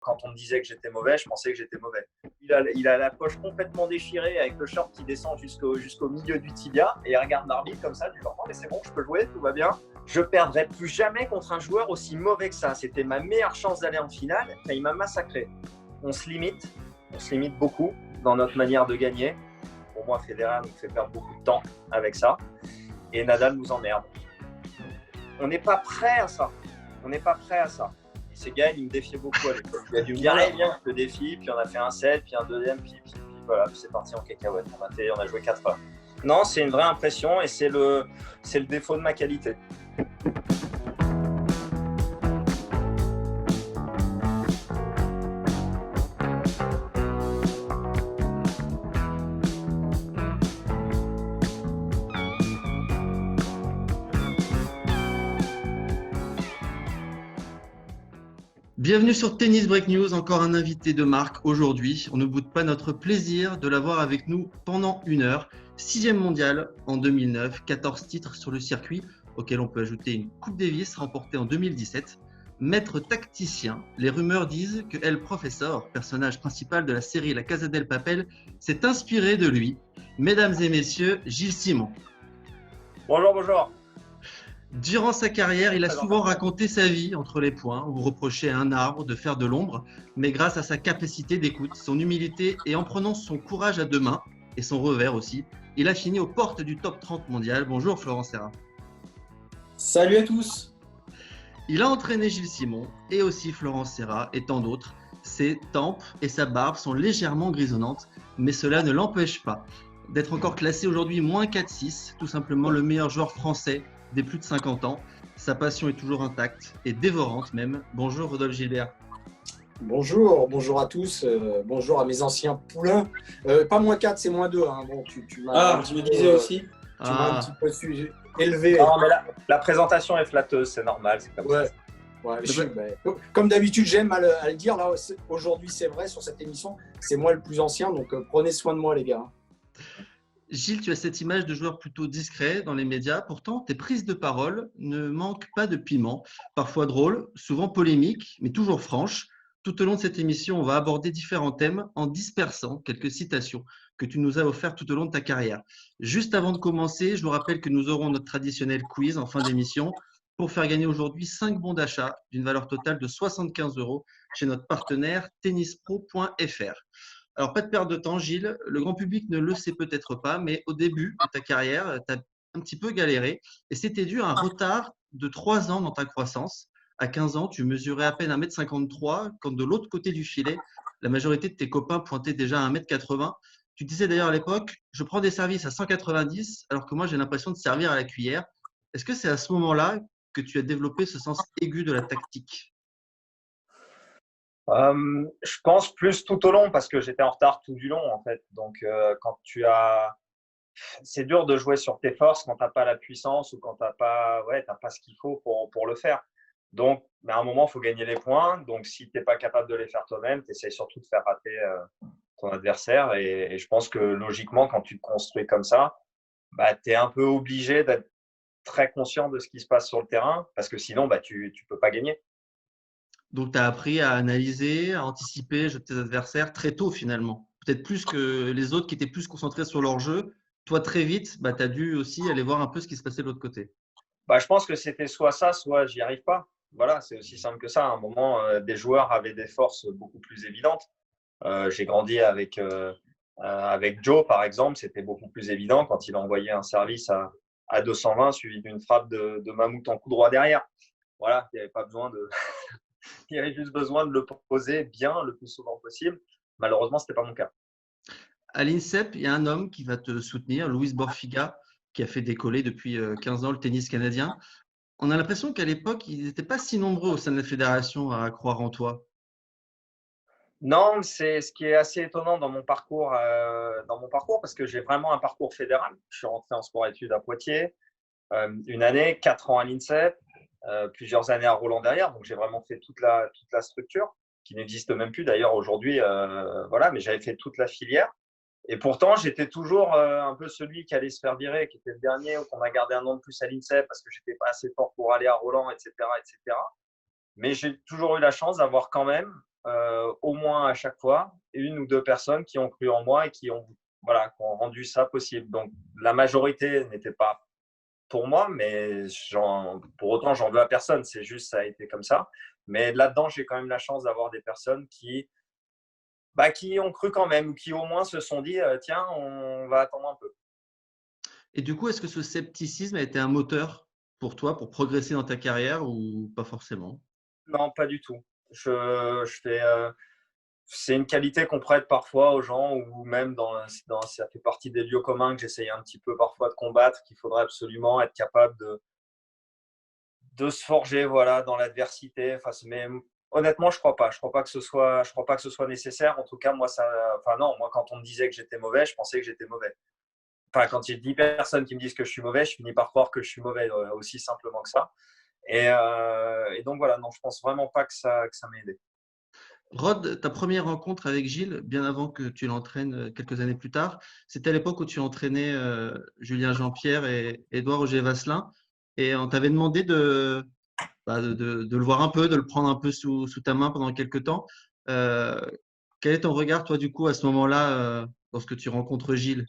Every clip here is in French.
Quand on me disait que j'étais mauvais, je pensais que j'étais mauvais. Il a la poche complètement déchirée avec le short qui descend jusqu'au milieu du tibia et il regarde l'arbitre comme ça, du genre, non mais c'est bon, je peux jouer, tout va bien. Je perdrai plus jamais contre un joueur aussi mauvais que ça. C'était ma meilleure chance d'aller en finale. Enfin, il m'a massacré. On se limite beaucoup dans notre manière de gagner. Pour moi, Federer nous fait perdre beaucoup de temps avec ça. Et Nadal nous emmerde. On n'est pas prêt à ça. Et ces gars, ils me défiaient beaucoup à l'époque. Il a dû me dire, allez, viens, je te défie. Puis on a fait un set, puis un deuxième, puis voilà, puis c'est parti en cacahuète. On a joué 4 heures. Non, c'est une vraie impression et c'est le défaut de ma qualité. Bienvenue sur Tennis Break News, encore un invité de marque aujourd'hui. On ne boude pas notre plaisir de l'avoir avec nous pendant 1 heure. 6e mondial en 2009, 14 titres sur le circuit, auquel on peut ajouter une Coupe Davis remportée en 2017. Maître tacticien, les rumeurs disent que El Professor, personnage principal de la série La Casa del Papel, s'est inspiré de lui. Mesdames et messieurs, Gilles Simon. Bonjour. Durant sa carrière, il a souvent raconté sa vie entre les points. On vous reprochait à un arbre de faire de l'ombre, mais grâce à sa capacité d'écoute, son humilité et en prenant son courage à 2 mains, et son revers aussi, il a fini aux portes du top 30 mondial. Bonjour Florent Serra. Salut à tous. Il a entraîné Gilles Simon et aussi Florent Serra et tant d'autres. Ses tempes et sa barbe sont légèrement grisonnantes, mais cela ne l'empêche pas d'être encore classé aujourd'hui moins 4-6, tout simplement le meilleur joueur français des plus de 50 ans. Sa passion est toujours intacte et dévorante même. Bonjour Rodolphe Gilbert. Bonjour à tous. Bonjour à mes anciens poulains. Pas moins 4, c'est moins 2. Hein. Bon, tu m'as je me disais aussi. Tu m'as un petit peu élevé. Non, mais la présentation est flatteuse, c'est normal. C'est comme ça. Ouais, comme d'habitude, j'aime à le dire. Là, aujourd'hui, c'est vrai, sur cette émission, c'est moi le plus ancien. Donc, prenez soin de moi, les gars. Gilles, tu as cette image de joueur plutôt discret dans les médias. Pourtant, tes prises de parole ne manquent pas de piment. Parfois drôles, souvent polémiques, mais toujours franches. Tout au long de cette émission, on va aborder différents thèmes en dispersant quelques citations que tu nous as offertes tout au long de ta carrière. Juste avant de commencer, je vous rappelle que nous aurons notre traditionnel quiz en fin d'émission pour faire gagner aujourd'hui 5 bons d'achat d'une valeur totale de 75 € chez notre partenaire tennispro.fr. Alors, pas de perte de temps, Gilles. Le grand public ne le sait peut-être pas, mais au début de ta carrière, tu as un petit peu galéré et c'était dû à un retard de 3 ans dans ta croissance. À 15 ans, tu mesurais à peine 1m53 quand de l'autre côté du filet, la majorité de tes copains pointaient déjà à 1m80. Tu disais d'ailleurs à l'époque, je prends des services à 190 alors que moi j'ai l'impression de servir à la cuillère. Est-ce que c'est à ce moment-là que tu as développé ce sens aigu de la tactique ? Je pense plus tout au long parce que j'étais en retard tout du long en fait. Donc c'est dur de jouer sur tes forces quand t'as pas la puissance ou quand t'as pas ce qu'il faut pour le faire. Donc, mais à un moment, il faut gagner les points. Donc, si t'es pas capable de les faire toi-même, tu essaies surtout de faire rater ton adversaire. Et je pense que logiquement, quand tu te construis comme ça, tu es un peu obligé d'être très conscient de ce qui se passe sur le terrain parce que sinon, tu peux pas gagner. Donc, tu as appris à analyser, à anticiper tes adversaires très tôt finalement. Peut-être plus que les autres qui étaient plus concentrés sur leur jeu. Toi, très vite, tu as dû aussi aller voir un peu ce qui se passait de l'autre côté. Je pense que c'était soit ça, soit j'y arrive pas. Voilà, c'est aussi simple que ça. À un moment, des joueurs avaient des forces beaucoup plus évidentes. J'ai grandi avec Joe, par exemple. C'était beaucoup plus évident quand il envoyait un service à 220 suivi d'une frappe de mammouth en coup droit derrière. Voilà, il n'y avait pas besoin de… Il y avait juste besoin de le poser bien le plus souvent possible. Malheureusement, ce n'était pas mon cas. À l'INSEP, il y a un homme qui va te soutenir, Luis Borfiga, qui a fait décoller depuis 15 ans le tennis canadien. On a l'impression qu'à l'époque, ils n'étaient pas si nombreux au sein de la fédération à croire en toi. Non, c'est ce qui est assez étonnant dans mon parcours parce que j'ai vraiment un parcours fédéral. Je suis rentré en sport-études à Poitiers, 1 année, 4 ans à l'INSEP, plusieurs années à Roland derrière. Donc, j'ai vraiment fait toute la structure qui n'existe même plus d'ailleurs aujourd'hui. Mais j'avais fait toute la filière. Et pourtant, j'étais toujours un peu celui qui allait se faire virer, qui était le dernier, ou qu'on a gardé un an de plus à l'INSEP parce que j'étais pas assez fort pour aller à Roland, etc., etc. Mais j'ai toujours eu la chance d'avoir quand même au moins à chaque fois, une ou deux personnes qui ont cru en moi et qui ont rendu ça possible. Donc, la majorité n'était pas pour moi, mais pour autant, j'en veux à personne. C'est juste, ça a été comme ça. Mais là-dedans, j'ai quand même la chance d'avoir des personnes qui ont cru quand même, ou qui au moins se sont dit, tiens, on va attendre un peu. Et du coup, est-ce que ce scepticisme a été un moteur pour toi pour progresser dans ta carrière ou pas forcément? Non, pas du tout. C'est une qualité qu'on prête parfois aux gens, ou même ça fait partie des lieux communs que j'essaye un petit peu parfois de combattre, qu'il faudrait absolument être capable de se forger, voilà, dans l'adversité. Mais honnêtement, je crois pas. Je crois pas que ce soit nécessaire. En tout cas, moi, non, moi, quand on me disait que j'étais mauvais, je pensais que j'étais mauvais. Enfin, quand il y a 10 personnes qui me disent que je suis mauvais, je finis par croire que je suis mauvais, aussi simplement que ça. Et donc voilà, non, je pense vraiment pas que ça m'ait aidé. Rod, ta première rencontre avec Gilles, bien avant que tu l'entraînes quelques années plus tard, c'était à l'époque où tu entraînais Julien Jean-Pierre et Édouard Roger Vasselin. Et on t'avait demandé de le voir un peu, de le prendre un peu sous ta main pendant quelques temps. Euh, Quel est ton regard, toi, du coup, à ce moment-là, lorsque tu rencontres Gilles?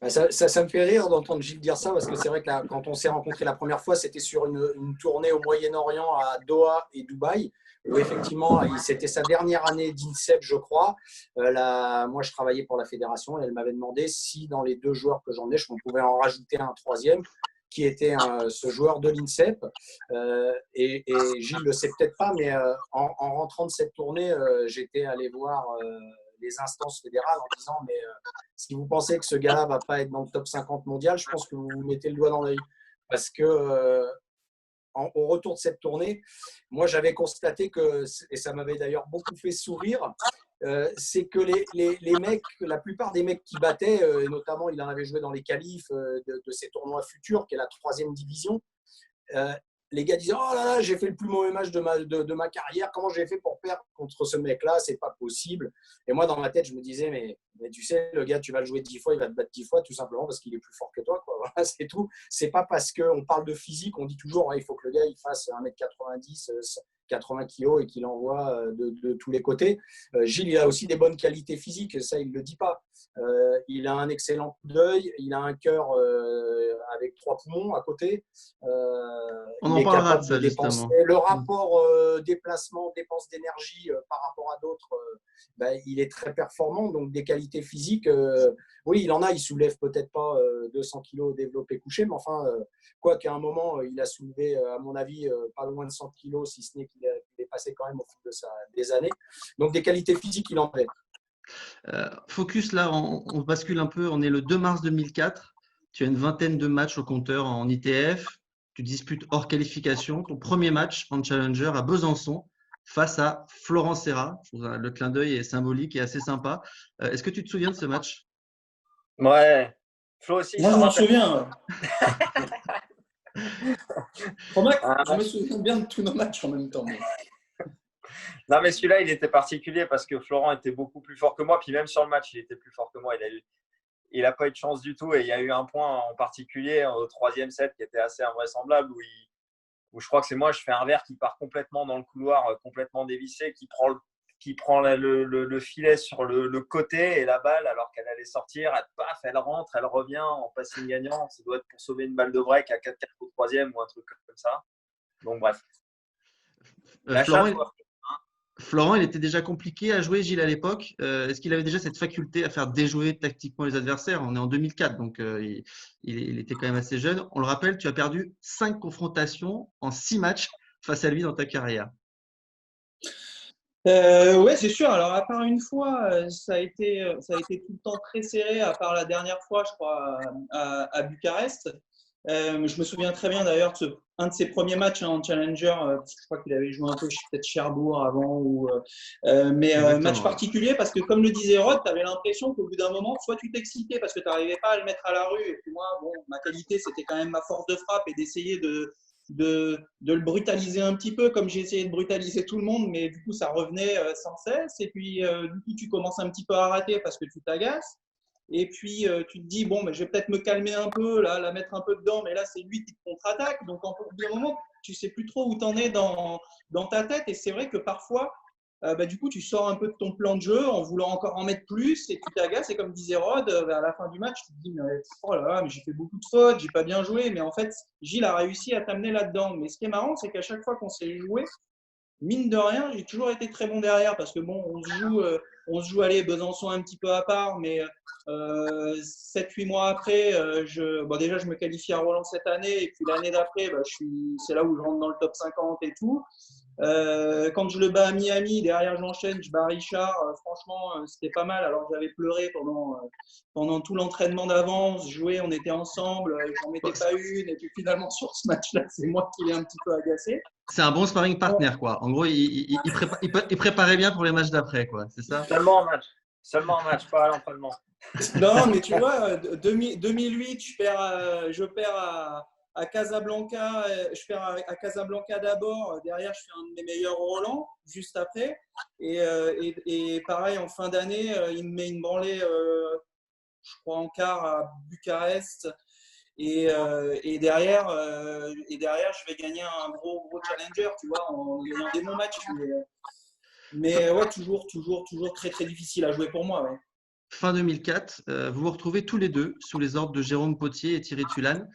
Ça me fait rire d'entendre Gilles dire ça, parce que c'est vrai que quand on s'est rencontrés la première fois, c'était sur une tournée au Moyen-Orient, à Doha et Dubaï, où effectivement, c'était sa dernière année d'INSEP, je crois. Moi, je travaillais pour la fédération et elle m'avait demandé si dans les 2 joueurs que j'emmenais, on pouvait en rajouter un troisième, qui était ce joueur de l'INSEP. Et Gilles ne le sait peut-être pas, mais en rentrant de cette tournée, j'étais allé voir les instances fédérales en disant, mais si vous pensez que ce gars-là ne va pas être dans le top 50 mondial, je pense que vous mettez le doigt dans l'œil. Parce que au retour de cette tournée, moi j'avais constaté que, et ça m'avait d'ailleurs beaucoup fait sourire, c'est que les mecs, la plupart des mecs qui battaient, et notamment il en avait joué dans les qualifs de ces tournois futurs, qui est la 3e division, les gars disaient, oh là là, j'ai fait le plus mauvais match de ma carrière, comment j'ai fait pour perdre contre ce mec-là, c'est pas possible. Et moi, dans ma tête, je me disais, mais tu sais, le gars, tu vas le jouer 10 fois, il va te battre 10 fois, tout simplement parce qu'il est plus fort que toi, quoi. Voilà, c'est tout. C'est pas parce qu'on parle de physique, on dit toujours, il faut que le gars il fasse 1m90, 80 kg et qu'il envoie de tous les côtés. Gilles, il a aussi des bonnes qualités physiques, ça, il ne le dit pas. Il a un excellent coup d'œil, il a un cœur avec 3 poumons à côté. On Il en est parlera de capable ça, de dépenser. justement. Le rapport déplacement, dépense d'énergie par rapport à d'autres, il est très performant. Donc, des qualités physiques, oui, il en a. Il soulève peut-être pas 200 kilos développé couché, mais enfin, quoi qu'à un moment, il a soulevé, à mon avis, pas loin de 100 kilos, si ce n'est qu'il est passé quand même au fil des années. Donc, des qualités physiques, il en avait. Focus, là, on bascule un peu. On est le 2 mars 2004. Tu as une vingtaine de matchs au compteur en ITF. Tu disputes hors qualification ton premier match en Challenger à Besançon face à Florent Serra. Le clin d'œil est symbolique et assez sympa. Est-ce que tu te souviens de ce match? Ouais. Flo aussi, Moi, je je me m'en rappelle. souviens. Remarque, Ah, je me souviens bien de tous nos matchs en même temps. non, mais celui-là, il était particulier parce que Florent était beaucoup plus fort que moi. Puis même sur le match, il était plus fort que moi. Il n'a pas eu de chance du tout. Et il y a eu un point en particulier au 3e set qui était assez invraisemblable où je crois que c'est moi, je fais un revers qui part complètement dans le couloir, complètement dévissé, qui prend le filet sur le côté et la balle, alors qu'elle allait sortir, elle rentre, elle revient en passing gagnant. Ça doit être pour sauver une balle de break à 4-4 au 3e ou un truc comme ça. Donc bref. La chatte, quoi. Florent, il était déjà compliqué à jouer, Gilles, à l'époque. Est-ce qu'il avait déjà cette faculté à faire déjouer tactiquement les adversaires? On est en 2004, donc il était quand même assez jeune. On le rappelle, tu as perdu 5 confrontations en 6 matchs face à lui dans ta carrière. Ouais, c'est sûr. Alors, à part une fois, ça a été tout le temps très serré, à part la dernière fois, je crois, à Bucarest. Je me souviens très bien d'ailleurs un de ses premiers matchs en Challenger, parce que je crois qu'il avait joué un peu peut-être Cherbourg avant, match particulier parce que, comme le disait Rod, tu avais l'impression qu'au bout d'un moment, soit tu t'excitais parce que tu n'arrivais pas à le mettre à la rue, et puis moi, bon, ma qualité, c'était quand même ma force de frappe et d'essayer de le brutaliser un petit peu, comme j'ai essayé de brutaliser tout le monde, mais du coup, ça revenait sans cesse. Et puis, du coup, tu commences un petit peu à rater parce que tu t'agaces. Et puis, tu te dis, bon, mais je vais peut-être me calmer un peu, là, la mettre un peu dedans, mais là, c'est lui qui te contre-attaque. Donc, au bout d'un moment, tu sais plus trop où tu en es dans ta tête. Et c'est vrai que parfois, du coup, tu sors un peu de ton plan de jeu en voulant encore en mettre plus et tu t'agaces. Et comme disait Rod, à la fin du match, tu te dis, oh là là, mais j'ai fait beaucoup de fautes, j'ai pas bien joué. Mais en fait, Gilles a réussi à t'amener là-dedans. Mais ce qui est marrant, c'est qu'à chaque fois qu'on s'est joué, mine de rien, j'ai toujours été très bon derrière parce que bon, on se joue allez, Besançon un petit peu à part, mais 7-8 mois après, déjà, je me qualifie à Roland cette année et puis l'année d'après, c'est là où je rentre dans le top 50 et tout. Quand je le bats à Miami, derrière j'enchaîne, je bats Richard. Franchement, c'était pas mal. Alors j'avais pleuré pendant tout l'entraînement d'avance. Jouer, on était ensemble, j'en mettais pas une. Et puis finalement sur ce match-là, c'est moi qui l'ai un petit peu agacé. C'est un bon sparring partner, quoi. En gros, il préparait bien pour les matchs d'après, quoi. C'est ça? Seulement en match, pas à l'entraînement. Non, mais tu vois, 2008, je perds à Casablanca. Je perds à Casablanca d'abord. Derrière, je fais un de mes meilleurs Roland, juste après. Et pareil, en fin d'année, il me met une branlée, je crois, en quart à Bucarest. Et derrière, je vais gagner un gros challenger, tu vois, en gagnant des bons matchs. Mais ouais, toujours très, très difficile à jouer pour moi. Ouais. Fin 2004, vous vous retrouvez tous les deux sous les ordres de Jérôme Potier et Thierry Tulane.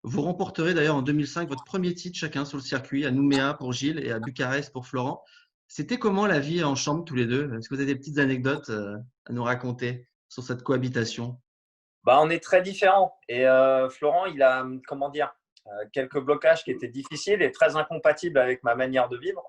Vous remporterez d'ailleurs en 2005 votre premier titre chacun sur le circuit, à Nouméa pour Gilles et à Bucarest pour Florent. C'était comment la vie en chambre tous les deux? Est-ce que vous avez des petites anecdotes à nous raconter sur cette cohabitation? On est très différents. Et Florent, il a, comment dire, quelques blocages qui étaient difficiles et très incompatibles avec ma manière de vivre.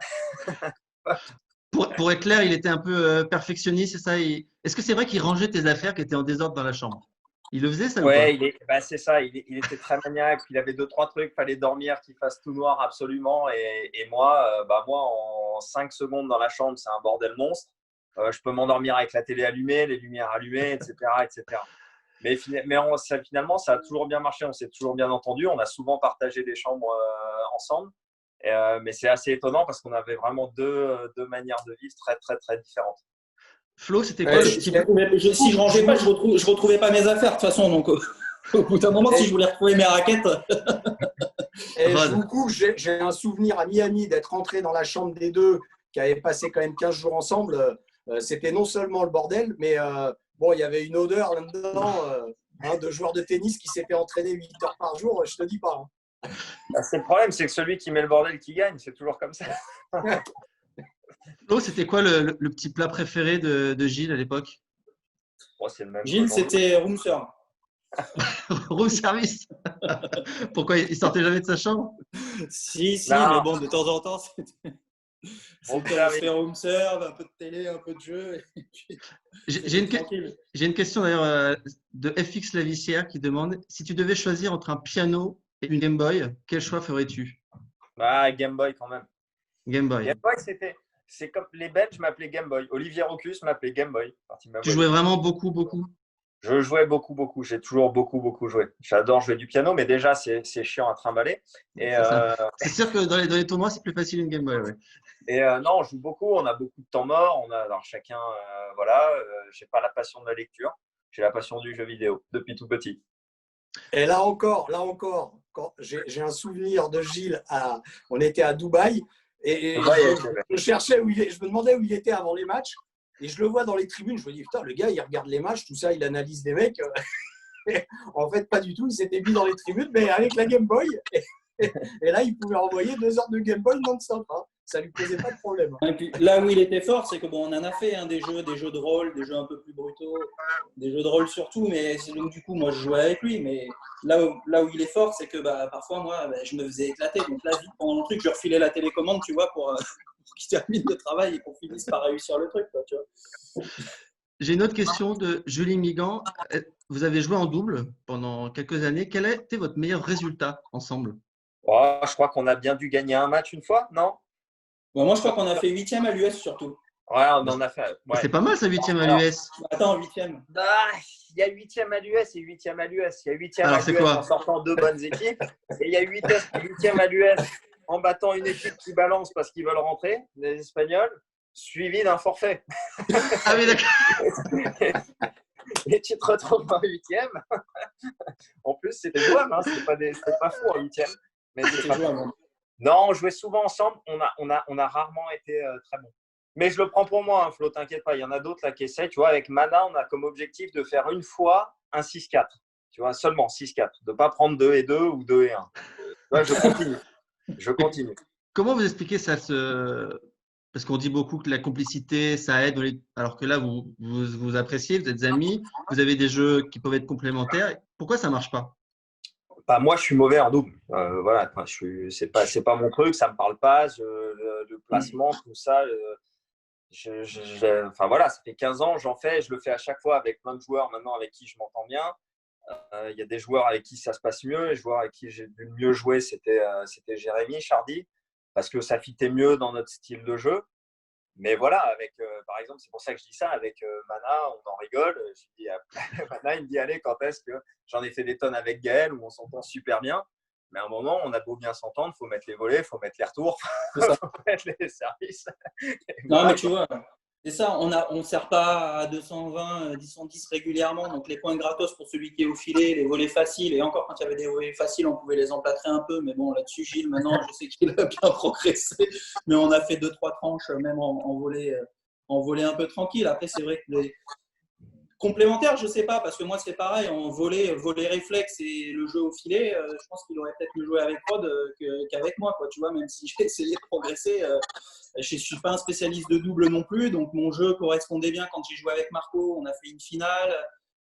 Pour être clair, il était un peu perfectionniste, c'est ça? Est-ce que c'est vrai qu'il rangeait tes affaires qui étaient en désordre dans la chambre? Il le faisait, ça, ou pas? Ouais, c'est ça. Il était très maniaque. Il avait 2-3 trucs. Il fallait dormir, qu'il fasse tout noir absolument. Et moi, en 5 secondes dans la chambre, c'est un bordel monstre. Je peux m'endormir avec la télé allumée, les lumières allumées, etc., etc. Mais finalement, ça a toujours bien marché. On s'est toujours bien entendu. On a souvent partagé des chambres ensemble. Mais c'est assez étonnant parce qu'on avait vraiment deux manières de vivre très, très, très différentes. Flo, c'était quoi le petit… Si je rangeais pas, je retrouvais pas mes affaires de toute façon. Donc, au bout d'un moment, si je voulais retrouver mes raquettes. Je vous coupe, j'ai un souvenir à Miami d'être rentré dans la chambre des deux qui avaient passé quand même 15 jours ensemble. C'était non seulement le bordel, mais il y avait une odeur là-dedans de joueurs de tennis qui s'étaient entraînés 8 heures par jour, je te dis pas. Hein. C'est le problème, c'est que celui qui met le bordel qui gagne, c'est toujours comme ça. Flo, c'était quoi le petit plat préféré de Gilles à l'époque? C'est le même Gilles, c'était room service. Room service. Pourquoi il sortait jamais de sa chambre? Si, Non. mais bon, de temps en temps, c'était room serve, un peu de télé, un peu de jeu. J'ai une question d'ailleurs de FX Lavissière qui demande si tu devais choisir entre un piano et une Game Boy, quel choix ferais-tu? Game Boy quand même. Game Boy. Game Boy, c'est comme les Belges m'appelaient Game Boy. Olivier Rocus m'appelait Game Boy. Tu jouais vraiment beaucoup? Je jouais beaucoup. J'ai toujours beaucoup joué. J'adore jouer du piano, mais déjà, c'est chiant à trimballer. C'est sûr que dans les tournois, c'est plus facile une Game Boy. Ouais. Et non, on joue beaucoup. On a beaucoup de temps mort. Alors chacun, j'ai pas la passion de la lecture. J'ai la passion du jeu vidéo depuis tout petit. Et là encore, quand j'ai un souvenir de Gilles. On était à Dubaï et je cherchais je me demandais où il était avant les matchs. Et je le vois dans les tribunes, je me dis, putain, le gars, il regarde les matchs, tout ça, il analyse des mecs. En fait, pas du tout, il s'était mis dans les tribunes, mais avec la Game Boy. Et là, il pouvait envoyer 2 heures de Game Boy non-stop. Hein. Ça ne lui posait pas de problème. Et puis, là où il était fort, c'est que on en a fait des jeux de rôle, des jeux un peu plus brutaux, des jeux de rôle surtout. Mais donc, du coup, moi, je jouais avec lui. Mais là où il est fort, c'est que parfois, moi, je me faisais éclater. Donc là, vite, pendant le truc, je refilais la télécommande, tu vois, pour qu'il termine le travail et qu'on finisse par réussir le truc. Quoi, tu vois. J'ai une autre question de Julie Migan. Vous avez joué en double pendant quelques années. Quel a été votre meilleur résultat ensemble? Je crois qu'on a bien dû gagner un match une fois, non? Moi, je crois qu'on a fait 8e à l'US surtout. Ouais, on en a fait. Ouais. C'est pas mal ça, 8e à l'US. Attends, 8e. Il y a 8e à l'US et 8e à l'US. Il y a 8e Alors, à l'US en sortant 2 bonnes équipes. Et il y a 8e à l'US en battant une équipe qui balance parce qu'ils veulent rentrer, les Espagnols, suivi d'un forfait. Ah oui, d'accord. Et tu te retrouves en 8e. En plus, c'était jouable, hein. C'était pas fou en 8e. Mais c'était pas jouable. Non, on jouait souvent ensemble. On a rarement été très bons. Mais je le prends pour moi, hein, Flo, t'inquiète pas. Il y en a d'autres là qui essaient. Tu vois, avec Mana, on a comme objectif de faire une fois un 6-4. Tu vois, seulement 6-4. De ne pas prendre 2 et 2 ou 2 et 1. Tu vois, je continue. Je continue. Comment vous expliquez ça Parce qu'on dit beaucoup que la complicité, ça aide, alors que là, vous appréciez, vous êtes amis, vous avez des jeux qui peuvent être complémentaires. Pourquoi ça ne marche pas? Bah, moi, je suis mauvais en double. Voilà, enfin, c'est pas mon truc, ça me parle pas. Le placement, tout ça. Enfin voilà, ça fait 15 ans, j'en fais. Je le fais à chaque fois avec plein de joueurs maintenant avec qui je m'entends bien. Il y a des joueurs avec qui ça se passe mieux. Les joueurs avec qui j'ai dû le mieux jouer, c'était Jérémy Chardy, parce que ça fitait mieux dans notre style de jeu. Mais voilà, par exemple, c'est pour ça que je dis ça, avec Mana, on en rigole. Je dis, Mana, il me dit, allez, quand est-ce que j'en ai fait des tonnes avec Gaël, où on s'entend super bien. Mais à un moment, on a beau bien s'entendre, il faut mettre les volets, il faut mettre les retours, il faut mettre les services. Non, voilà, mais tu vois, c'est ça, on ne sert pas à 220, 110 régulièrement. Donc, les points gratos pour celui qui est au filet, les volets faciles. Et encore, quand il y avait des volets faciles, on pouvait les emplâtrer un peu. Mais bon, là-dessus, Gilles, maintenant, je sais qu'il a bien progressé. Mais on a fait 2-3 tranches, même en volet un peu tranquille. Après, c'est vrai que les complémentaires, je ne sais pas, parce que moi, c'est pareil. En volet réflexe et le jeu au filet, je pense qu'il aurait peut-être mieux joué avec Rod qu'avec moi, quoi. Tu vois, même si j'ai essayé de progresser. Je ne suis pas un spécialiste de double non plus, donc mon jeu correspondait bien quand j'ai joué avec Marco. On a fait une finale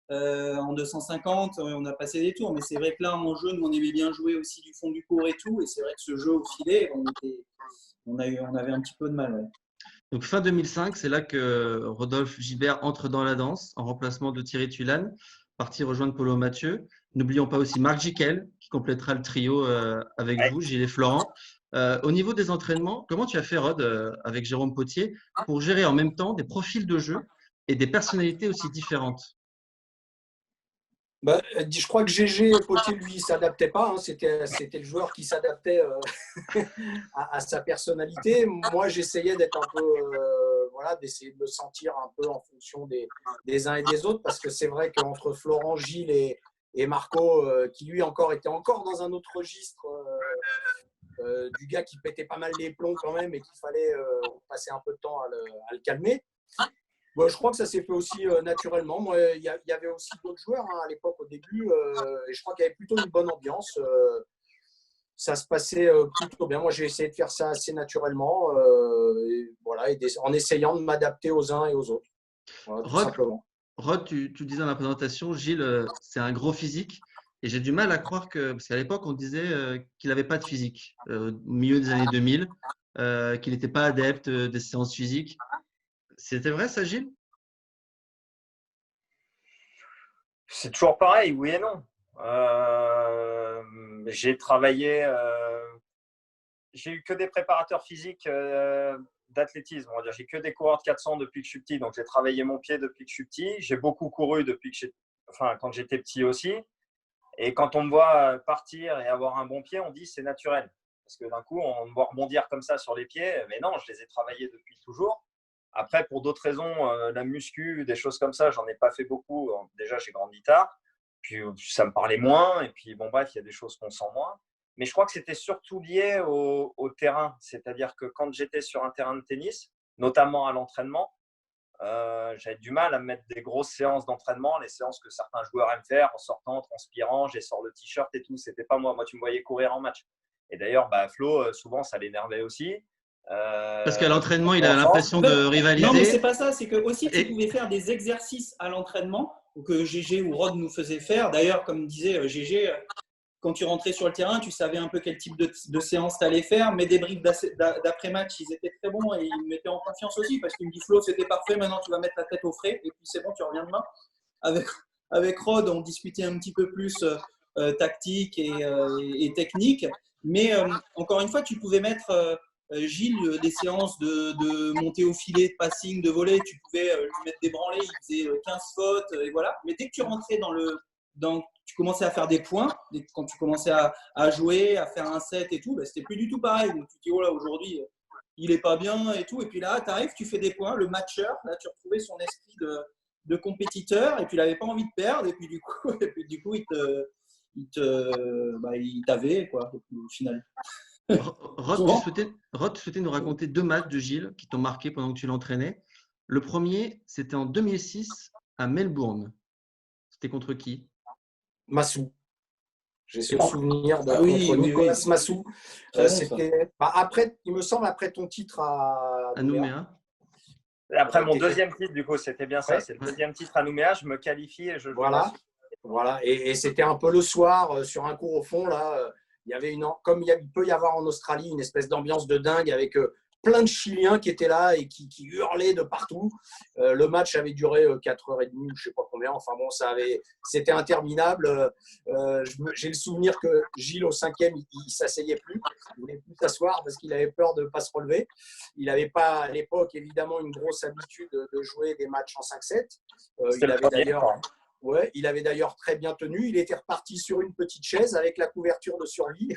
en 250, on a passé des tours. Mais c'est vrai que là, en jeu, nous, on aimait bien jouer aussi du fond du court et tout. Et c'est vrai que ce jeu au filet, on avait un petit peu de mal. Ouais. Donc fin 2005, c'est là que Rodolphe Gilbert entre dans la danse en remplacement de Thierry Tulane, parti rejoindre Paulo Mathieu. N'oublions pas aussi Marc Jiquel qui complétera le trio avec vous, Gilles et Florent. Au niveau des entraînements, comment tu as fait, Rod, avec Jérôme Potier, pour gérer en même temps des profils de jeu et des personnalités aussi différentes? Je crois que GG Potier, lui, ne s'adaptait pas. Hein. C'était le joueur qui s'adaptait à sa personnalité. Moi, j'essayais d'être un peu, voilà, d'essayer de me sentir un peu en fonction des uns et des autres, parce que c'est vrai qu'entre Florent, Gilles et Marco, qui lui était encore dans un autre registre, du gars qui pétait pas mal les plombs quand même et qu'il fallait passer un peu de temps à le calmer. Bon, je crois que ça s'est fait aussi naturellement. Moi, il y avait aussi d'autres joueurs hein, à l'époque au début et je crois qu'il y avait plutôt une bonne ambiance. Ça se passait plutôt bien. Moi, j'ai essayé de faire ça assez naturellement en essayant de m'adapter aux uns et aux autres. Voilà, tout simplement. Rod, tu disais dans la présentation, Gilles, c'est un gros physique. Et j'ai du mal à croire parce qu'à l'époque, on disait qu'il n'avait pas de physique au milieu des années 2000, qu'il n'était pas adepte des séances physiques. C'était vrai ça, Gilles? C'est toujours pareil, oui et non. J'ai travaillé, j'ai eu que des préparateurs physiques d'athlétisme. On va dire, j'ai que des coureurs de 400 depuis que je suis petit. Donc, j'ai travaillé mon pied depuis que je suis petit. J'ai beaucoup couru quand j'étais petit aussi. Et quand on me voit partir et avoir un bon pied, on dit c'est naturel. Parce que d'un coup, on me voit rebondir comme ça sur les pieds. Mais non, je les ai travaillés depuis toujours. Après, pour d'autres raisons, la muscu, des choses comme ça, j'en ai pas fait beaucoup. Déjà, j'ai grandi tard. Puis, ça me parlait moins. Et puis, bon, bref, il y a des choses qu'on sent moins. Mais je crois que c'était surtout lié au terrain. C'est-à-dire que quand j'étais sur un terrain de tennis, notamment à l'entraînement, j'avais du mal à me mettre des grosses séances d'entraînement, les séances que certains joueurs aiment faire en sortant, transpirant, j'ai sort le t-shirt et tout. C'était pas moi. Moi, tu me voyais courir en match. Et d'ailleurs, Flo, souvent, ça l'énervait aussi. Parce qu'à l'entraînement, il a l'impression de rivaliser. Non, mais c'est pas ça. C'est que aussi, tu pouvais faire des exercices à l'entraînement que GG ou Rod nous faisait faire. D'ailleurs, comme disait GG, quand tu rentrais sur le terrain, tu savais un peu quel type de séance tu allais faire. Mais des briefs d'après-match, ils étaient très bons et ils me mettaient en confiance aussi parce qu'ils me disent Flo, c'était parfait, maintenant tu vas mettre la tête au frais et puis c'est bon, tu reviens demain. Avec Rod, on discutait un petit peu plus tactique et technique. Mais encore une fois, tu pouvais mettre, Gilles, des séances de montée au filet, de passing, de volley. Tu pouvais lui mettre des branlées, il faisait 15 fautes et voilà. Mais dès que tu rentrais tu commençais à faire des points, quand tu commençais à jouer, à faire un set et tout, c'était plus du tout pareil. Donc tu te dis, oh là, aujourd'hui, il est pas bien et tout. Et puis là, tu arrives, tu fais des points, le matcheur, là, tu retrouvais son esprit de compétiteur et puis il n'avait pas envie de perdre. Et puis du coup il t'avait, quoi, au final. Souvent. Rod, tu souhaitais nous raconter 2 matchs de Gilles qui t'ont marqué pendant que tu l'entraînais. Le premier, c'était en 2006 à Melbourne. C'était contre qui? Massou. J'ai ce souvenir Ah oui, contre oui, Nicolas oui. Massou. Très bon, ça. C'était après, il me semble, après ton titre à À Nouméa. Nouméa. Après mon T'es fait- deuxième titre, du coup, c'était bien ça. Ouais, C'est le Ouais. deuxième titre à Nouméa. Je me qualifie et je joue voilà. Massou. Voilà. Et c'était un peu le soir, sur un cours au fond, là. Il y avait comme il peut y avoir en Australie, une espèce d'ambiance de dingue avec plein de Chiliens qui étaient là et qui hurlaient de partout. Le match avait duré 4h30 ou je ne sais pas combien. Enfin bon, c'était interminable. J'ai le souvenir que Gilles, au 5e, il ne s'asseyait plus. Il ne voulait plus s'asseoir parce qu'il avait peur de ne pas se relever. Il n'avait pas, à l'époque, évidemment, une grosse habitude de jouer des matchs en 5-7. C'était Il le avait premier, d'ailleurs quoi. Ouais, il avait d'ailleurs très bien tenu. Il était reparti sur une petite chaise avec la couverture de survie.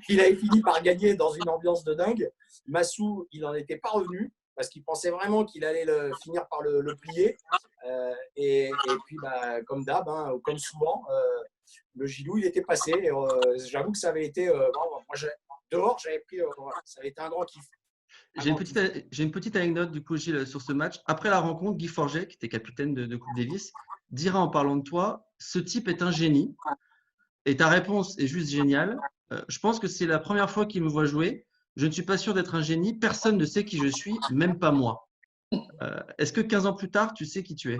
Il avait fini par gagner dans une ambiance de dingue. Massou, il n'en était pas revenu parce qu'il pensait vraiment qu'il allait finir par le plier. Et puis, comme d'hab, hein, comme souvent, le Gilou, il était passé. J'avoue que ça avait été. Moi, dehors, j'avais pris. Ça avait été un grand kiff. J'ai une petite anecdote du coup, Gilles, sur ce match. Après la rencontre, Guy Forget, qui était capitaine de Coupe Davis, dira en parlant de toi, ce type est un génie et ta réponse est juste géniale. Je pense que c'est la première fois qu'il me voit jouer. Je ne suis pas sûr d'être un génie. Personne ne sait qui je suis, même pas moi. Est-ce que 15 ans plus tard, tu sais qui tu es?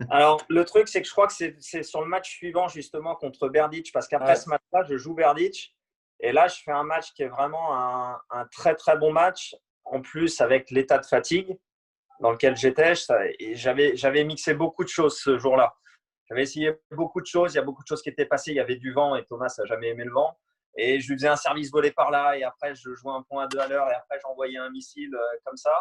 Alors, le truc, c'est que je crois que c'est sur le match suivant, justement, contre Berdych, parce qu'après Ouais. ce match-là, je joue Berdych. Et là, je fais un match qui est vraiment un très, très bon match. En plus, avec l'état de fatigue dans lequel j'étais, et j'avais mixé beaucoup de choses ce jour-là. J'avais essayé beaucoup de choses. Il y a beaucoup de choses qui étaient passées. Il y avait du vent et Thomas n'a jamais aimé le vent. Et je lui faisais un service volé par là. Et après, je jouais un point à 2 à l'heure. Et après, j'envoyais un missile comme ça.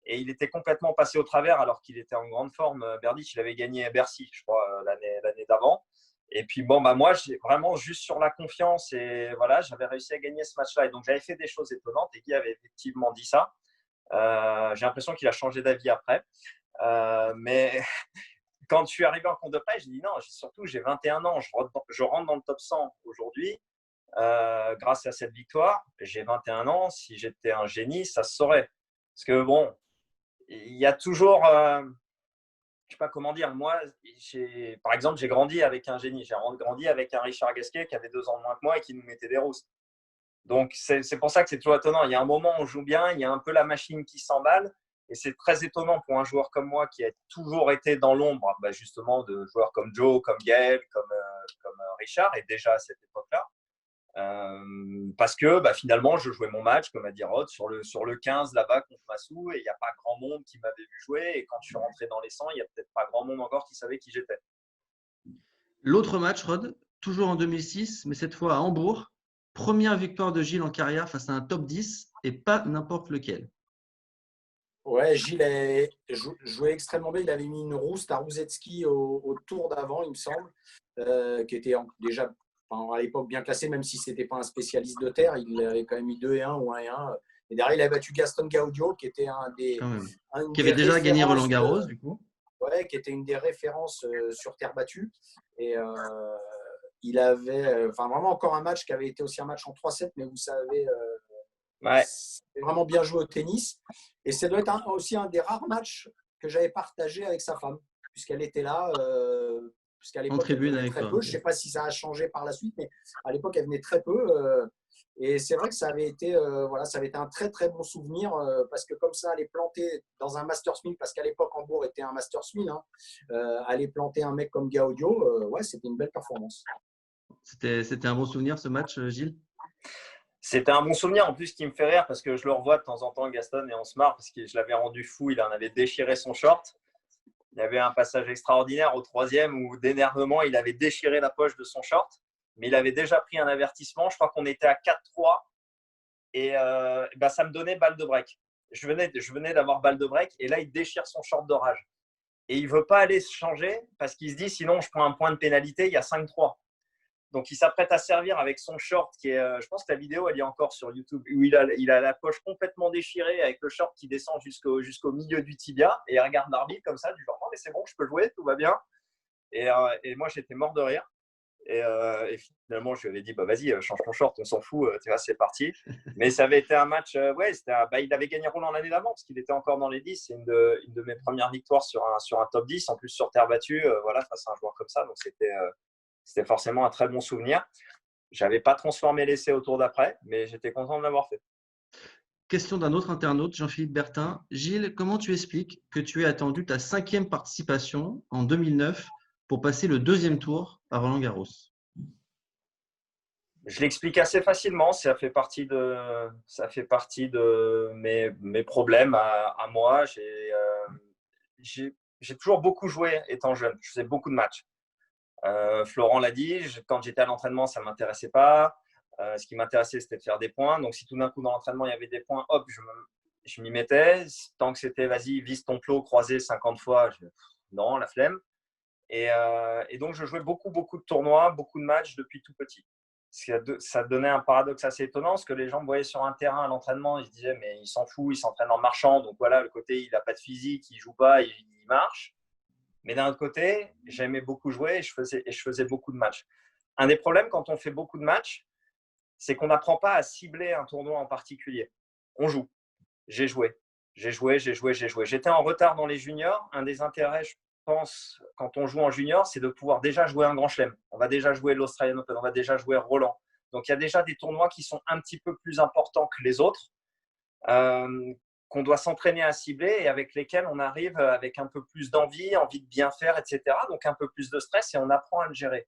Et il était complètement passé au travers alors qu'il était en grande forme. Berdych, il avait gagné à Bercy, je crois, l'année d'avant. Et puis, bon, moi, j'ai vraiment juste sur la confiance. Et voilà, j'avais réussi à gagner ce match-là. Et donc, j'avais fait des choses étonnantes. Et Guy avait effectivement dit ça. J'ai l'impression qu'il a changé d'avis après. Mais quand je suis arrivé en compte de près, j'ai dit non, surtout j'ai 21 ans, je rentre dans le top 100 aujourd'hui grâce à cette victoire. J'ai 21 ans, si j'étais un génie, ça se saurait. Parce que bon, il y a toujours, je ne sais pas comment dire, moi, par exemple, j'ai grandi avec un génie, j'ai grandi avec un Richard Gasquet qui avait 2 ans de moins que moi et qui nous mettait des roustes. Donc, c'est pour ça que c'est toujours étonnant. Il y a un moment où on joue bien, il y a un peu la machine qui s'emballe. Et c'est très étonnant pour un joueur comme moi qui a toujours été dans l'ombre, justement, de joueurs comme Joe, comme Gaël, comme Richard, et déjà à cette époque-là. Parce que finalement, je jouais mon match, comme a dit Rod, sur le 15 là-bas contre Massou, et il n'y a pas grand monde qui m'avait vu jouer. Et quand je suis rentré dans les 100, il n'y a peut-être pas grand monde encore qui savait qui j'étais. L'autre match, Rod, toujours en 2006, mais cette fois à Hambourg. Première victoire de Gilles en carrière face à un top 10 et pas n'importe lequel. Ouais, Gilles jouait extrêmement bien. Il avait mis une rouste à Rouzetski au tour d'avant, il me semble, qui était déjà à l'époque bien classé, même si ce n'était pas un spécialiste de terre. Il avait quand même mis 2-1 ou 1-1. Et derrière, il avait battu Gaston Gaudio, qui était Quand même. une Qui des avait déjà gagné références, Roland-Garros, du coup. ouais, qui était une des références sur terre battue. Et il avait vraiment encore un match qui avait été aussi un match en 3-7, mais vous savez, Ouais. c'est vraiment bien joué au tennis. Et ça doit être aussi un des rares matchs que j'avais partagé avec sa femme, puisqu'elle était là, puisqu'à l'époque, elle tribune venait avec très toi. peu. Je ne sais pas si ça a changé par la suite, mais à l'époque, elle venait très peu. Et c'est vrai que ça avait été un très, très bon souvenir, parce que comme ça, aller planter dans un Masters 1000, parce qu'à l'époque, Hambourg était un Masters 1000, aller planter un mec comme Gaudio, ouais, c'était une belle performance. C'était un bon souvenir, ce match, Gilles? C'était un bon souvenir, en plus, qui me fait rire parce que je le revois de temps en temps, Gaston, et on se marre parce que je l'avais rendu fou. Il en avait déchiré son short. Il y avait un passage extraordinaire au 3e où, d'énervement, il avait déchiré la poche de son short. Mais il avait déjà pris un avertissement. Je crois qu'on était à 4-3 et ça me donnait balle de break. Je venais d'avoir balle de break et là, il déchire son short d'orage. Et il ne veut pas aller se changer parce qu'il se dit sinon, je prends un point de pénalité, il y a 5-3. Donc, il s'apprête à servir avec son short qui est, je pense que la vidéo, elle est encore sur YouTube, où il a la poche complètement déchirée avec le short qui descend jusqu'au milieu du tibia et il regarde l'arbitre comme ça, du genre, non, mais c'est bon, je peux jouer, tout va bien. Et moi, j'étais mort de rire. Et finalement, je lui avais dit, bah, vas-y, change ton short, on s'en fout, tu vois, c'est parti. Mais ça avait été un match, il avait gagné Roland l'année d'avant, parce qu'il était encore dans les 10. C'est une de mes premières victoires sur un top 10, en plus sur terre battue, face à un joueur comme ça. Donc, c'était forcément un très bon souvenir. Je n'avais pas transformé l'essai au tour d'après, mais j'étais content de l'avoir fait. Question d'un autre internaute, Jean-Philippe Bertin. Gilles, comment tu expliques que tu aies attendu ta 5e participation en 2009 pour passer le 2e tour à Roland-Garros? Je l'explique assez facilement. Ça fait partie de mes problèmes à moi. J'ai toujours beaucoup joué étant jeune. Je faisais beaucoup de matchs. Florent l'a dit, quand j'étais à l'entraînement, ça ne m'intéressait pas. Ce qui m'intéressait, c'était de faire des points. Donc, si tout d'un coup, dans l'entraînement, il y avait des points, hop, je m'y mettais. Tant que c'était, vas-y, vise ton plot, croisé 50 fois, non, la flemme. Et donc, je jouais beaucoup de tournois, beaucoup de matchs depuis tout petit. Ça donnait un paradoxe assez étonnant, parce que les gens me voyaient sur un terrain à l'entraînement, ils se disaient, mais il s'en fout, il s'entraîne en marchant. Donc, voilà, le côté, il n'a pas de physique, il ne joue pas, il marche. Mais d'un autre côté, j'aimais beaucoup jouer et je faisais beaucoup de matchs. Un des problèmes quand on fait beaucoup de matchs, c'est qu'on n'apprend pas à cibler un tournoi en particulier. On joue. J'ai joué. J'étais en retard dans les juniors. Un des intérêts, je pense, quand on joue en junior, c'est de pouvoir déjà jouer un grand chelem. On va déjà jouer l'Australian Open, on va déjà jouer Roland. Donc, il y a déjà des tournois qui sont un petit peu plus importants que les autres, qu'on doit s'entraîner à cibler et avec lesquels on arrive avec un peu plus envie de bien faire, etc. Donc, un peu plus de stress et on apprend à le gérer.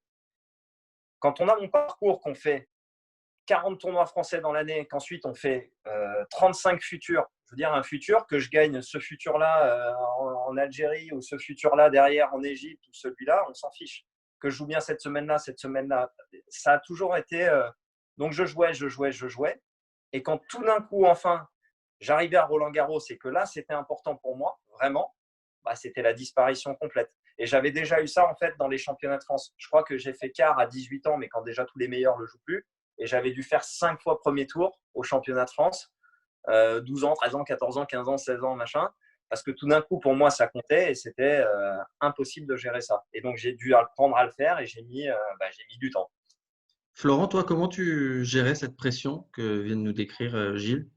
Quand on a mon parcours, qu'on fait 40 tournois français dans l'année, qu'ensuite on fait 35 futurs. Je veux dire, un futur, que je gagne ce futur-là en Algérie ou ce futur-là derrière en Égypte ou celui-là, on s'en fiche. Que je joue bien cette semaine-là. Ça a toujours été… Donc, je jouais. Et quand tout d'un coup, enfin, j'arrivais à Roland-Garros et que là, c'était important pour moi, vraiment, c'était la disparition complète. Et j'avais déjà eu ça, en fait, dans les championnats de France. Je crois que j'ai fait quart à 18 ans, mais quand déjà tous les meilleurs ne jouent plus. Et j'avais dû faire 5 fois premier tour au championnat de France, 12 ans, 13 ans, 14 ans, 15 ans, 16 ans, machin. Parce que tout d'un coup, pour moi, ça comptait et c'était impossible de gérer ça. Et donc, j'ai dû apprendre à le faire et j'ai mis du temps. Florent, toi, comment tu gérais cette pression que vient de nous décrire Gilles?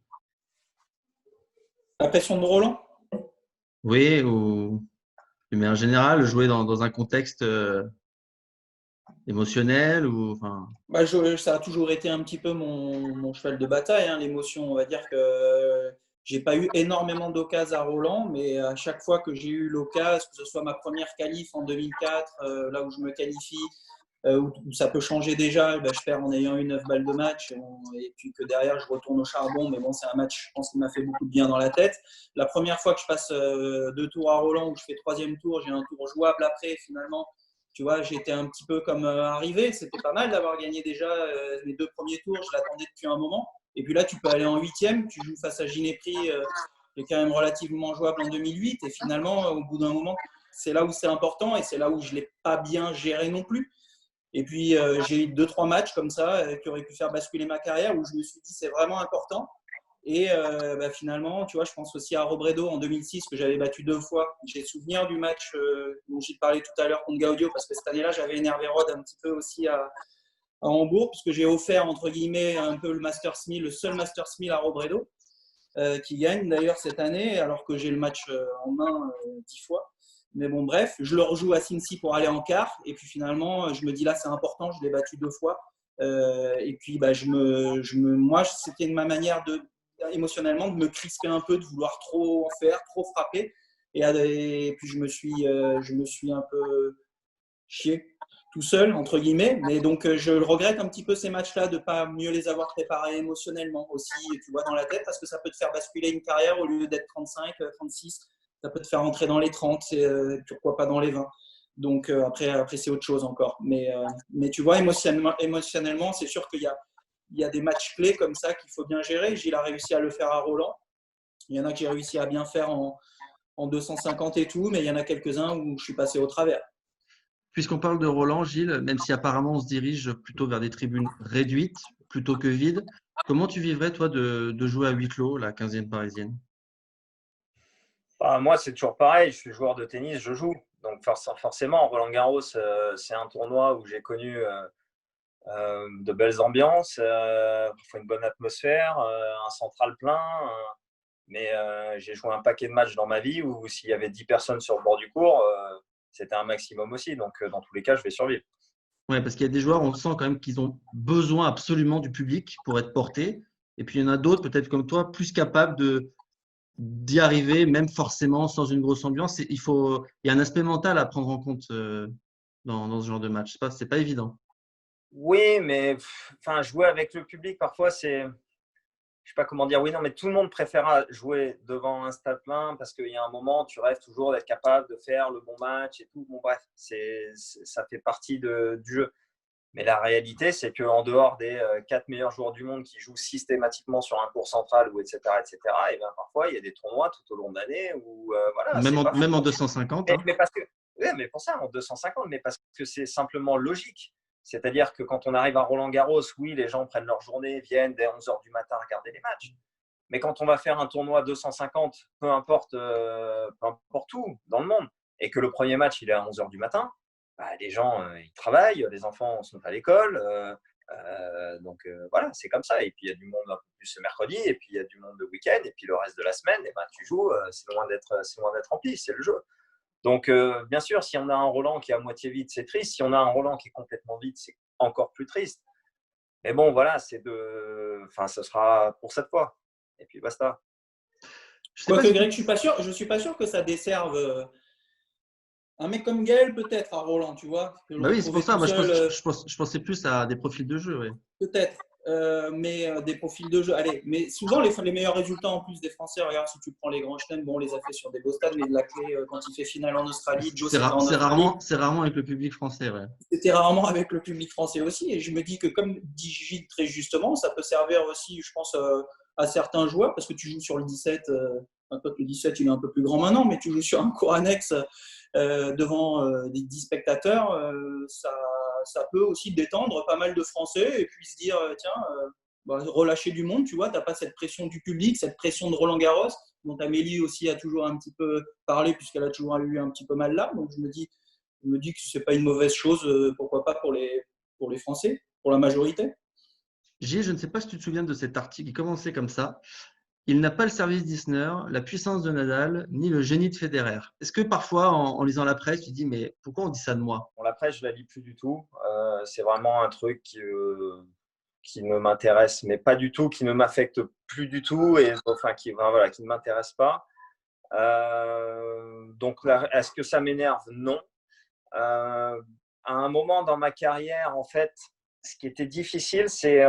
La pression de Roland? Oui, mais en général, jouer dans un contexte émotionnel ou enfin… Ça a toujours été un petit peu mon cheval de bataille, hein, l'émotion. On va dire que j'ai pas eu énormément d'occasions à Roland, mais à chaque fois que j'ai eu l'occasion, que ce soit ma première qualif en 2004, là où je me qualifie, où ça peut changer déjà, je perds en ayant eu 9 balles de match et puis que derrière je retourne au charbon, mais bon, c'est un match, je pense, qui m'a fait beaucoup de bien dans la tête. La première fois que je passe 2 tours à Roland, où je fais 3e tour, j'ai un tour jouable après, finalement. Tu vois, j'étais un petit peu comme arrivé. C'était pas mal d'avoir gagné déjà les 2 premiers tours. Je l'attendais depuis un moment. Et puis là, tu peux aller en 8e. Tu joues face à Ginepri, qui est quand même relativement jouable en 2008. Et finalement, au bout d'un moment, c'est là où c'est important et c'est là où je ne l'ai pas bien géré non plus. Et puis, j'ai eu 2-3 matchs comme ça qui auraient pu faire basculer ma carrière où je me suis dit c'est vraiment important. Et finalement, tu vois, je pense aussi à Robredo en 2006 que j'avais battu 2 fois. J'ai souvenir du match dont j'ai parlé tout à l'heure contre Gaudio parce que cette année-là, j'avais énervé Rod un petit peu aussi à Hambourg puisque j'ai offert, entre guillemets, un peu le seul Masters 1000 à Robredo qui gagne d'ailleurs cette année alors que j'ai le match en main 10 fois. Mais bon, bref, je le rejoue à Cincy pour aller en quart. Et puis finalement, je me dis là, c'est important, je l'ai battu 2 fois. Et puis, moi, c'était ma manière émotionnellement de me crisper un peu, de vouloir trop en faire, trop frapper. Et puis, je me suis un peu chié tout seul, entre guillemets. Mais donc, je regrette un petit peu ces matchs-là de ne pas mieux les avoir préparés émotionnellement aussi, tu vois, dans la tête, parce que ça peut te faire basculer une carrière au lieu d'être 35, 36. Ça peut te faire entrer dans les 30, pourquoi pas dans les 20. Donc après c'est autre chose encore. Mais tu vois, émotionnellement, c'est sûr qu'il y a des matchs clés comme ça qu'il faut bien gérer. Gilles a réussi à le faire à Roland. Il y en a que j'ai réussi à bien faire en 250 et tout, mais il y en a quelques-uns où je suis passé au travers. Puisqu'on parle de Roland, Gilles, même si apparemment on se dirige plutôt vers des tribunes réduites plutôt que vides, comment tu vivrais toi de jouer à huis clos, la 15e parisienne? Bah, moi, c'est toujours pareil. Je suis joueur de tennis, je joue. Donc forcément, Roland-Garros, c'est un tournoi où j'ai connu de belles ambiances, une bonne atmosphère, un central plein. Mais j'ai joué un paquet de matchs dans ma vie où s'il y avait 10 personnes sur le bord du court, c'était un maximum aussi. Donc, dans tous les cas, je vais survivre. Ouais, parce qu'il y a des joueurs, on sent quand même qu'ils ont besoin absolument du public pour être portés. Et puis, il y en a d'autres, peut-être comme toi, plus capables d'y arriver, même forcément sans une grosse ambiance. Il y a un aspect mental à prendre en compte dans ce genre de match. C'est pas évident. Oui, mais enfin, jouer avec le public, parfois, je sais pas comment dire. Oui, non, mais tout le monde préfère jouer devant un stade plein parce qu'il y a un moment, tu rêves toujours d'être capable de faire le bon match et tout. Bon, bref, ça fait partie du jeu. Mais la réalité, c'est qu'en dehors des 4 meilleurs joueurs du monde qui jouent systématiquement sur un court central, ou etc., et ben parfois, il y a des tournois tout au long de l'année où, voilà, c'est pas Même en fou. 250. Mais parce que, ouais, mais pour ça, en 250, mais parce que c'est simplement logique. C'est-à-dire que quand on arrive à Roland-Garros, oui, les gens prennent leur journée, viennent dès 11h du matin regarder les matchs. Mais quand on va faire un tournoi 250, peu importe où dans le monde, et que le premier match il est à 11h du matin, bah, les gens ils travaillent, les enfants sont à l'école, donc voilà, c'est comme ça. Et puis il y a du monde un peu plus ce mercredi, et puis il y a du monde le week-end, et puis le reste de la semaine, et ben, tu joues, c'est loin d'être rempli, c'est le jeu. Donc bien sûr, si on a un Roland qui est à moitié vide, c'est triste. Si on a un Roland qui est complètement vide, c'est encore plus triste. Mais bon, voilà, enfin, ce sera pour cette fois. Et puis basta. Je sais pas Quoique, si Greg, je suis pas sûr que ça desserve un mec comme Gaël, peut-être, à Roland, tu vois, que le Bah oui, c'est pour retrouver ça. tout Moi, seul, je pensais plus à des profils de jeu. Ouais. peut-être. Mais des profils de jeu. Allez, mais souvent, les meilleurs résultats en plus des Français, regarde, si tu prends les grands chelems, bon, on les a fait sur des beaux stades, mais de la clé, quand il fait finale en Australie, Joe, c'était en Australie. C'est rarement avec le public français. Ouais. C'était rarement avec le public français aussi. Et je me dis que, comme dit Gilles très justement, ça peut servir aussi, je pense, à certains joueurs, parce que tu joues sur le 17, le 17, il est un peu plus grand maintenant, mais tu joues sur un court annexe devant des 10 spectateurs, ça peut aussi détendre pas mal de Français et puis se dire, tiens, relâcher du monde, tu vois, tu n'as pas cette pression du public, cette pression de Roland Garros, dont Amélie aussi a toujours un petit peu parlé, puisqu'elle a toujours eu un petit peu mal là. Donc je me dis que ce n'est pas une mauvaise chose, pourquoi pas pour les Français, pour la majorité. Gilles, je ne sais pas si tu te souviens de cet article qui commençait comme ça. Il n'a pas le service d'Isner, la puissance de Nadal, ni le génie de Federer. Est-ce que parfois, en lisant la presse, tu te dis, mais pourquoi on dit ça de moi? Bon, la presse, je la lis plus du tout. C'est vraiment un truc qui ne m'intéresse, mais pas du tout, qui ne m'affecte plus du tout, et enfin qui ne m'intéresse pas. Donc, est-ce que ça m'énerve? Non. À un moment dans ma carrière, en fait, ce qui était difficile, c'est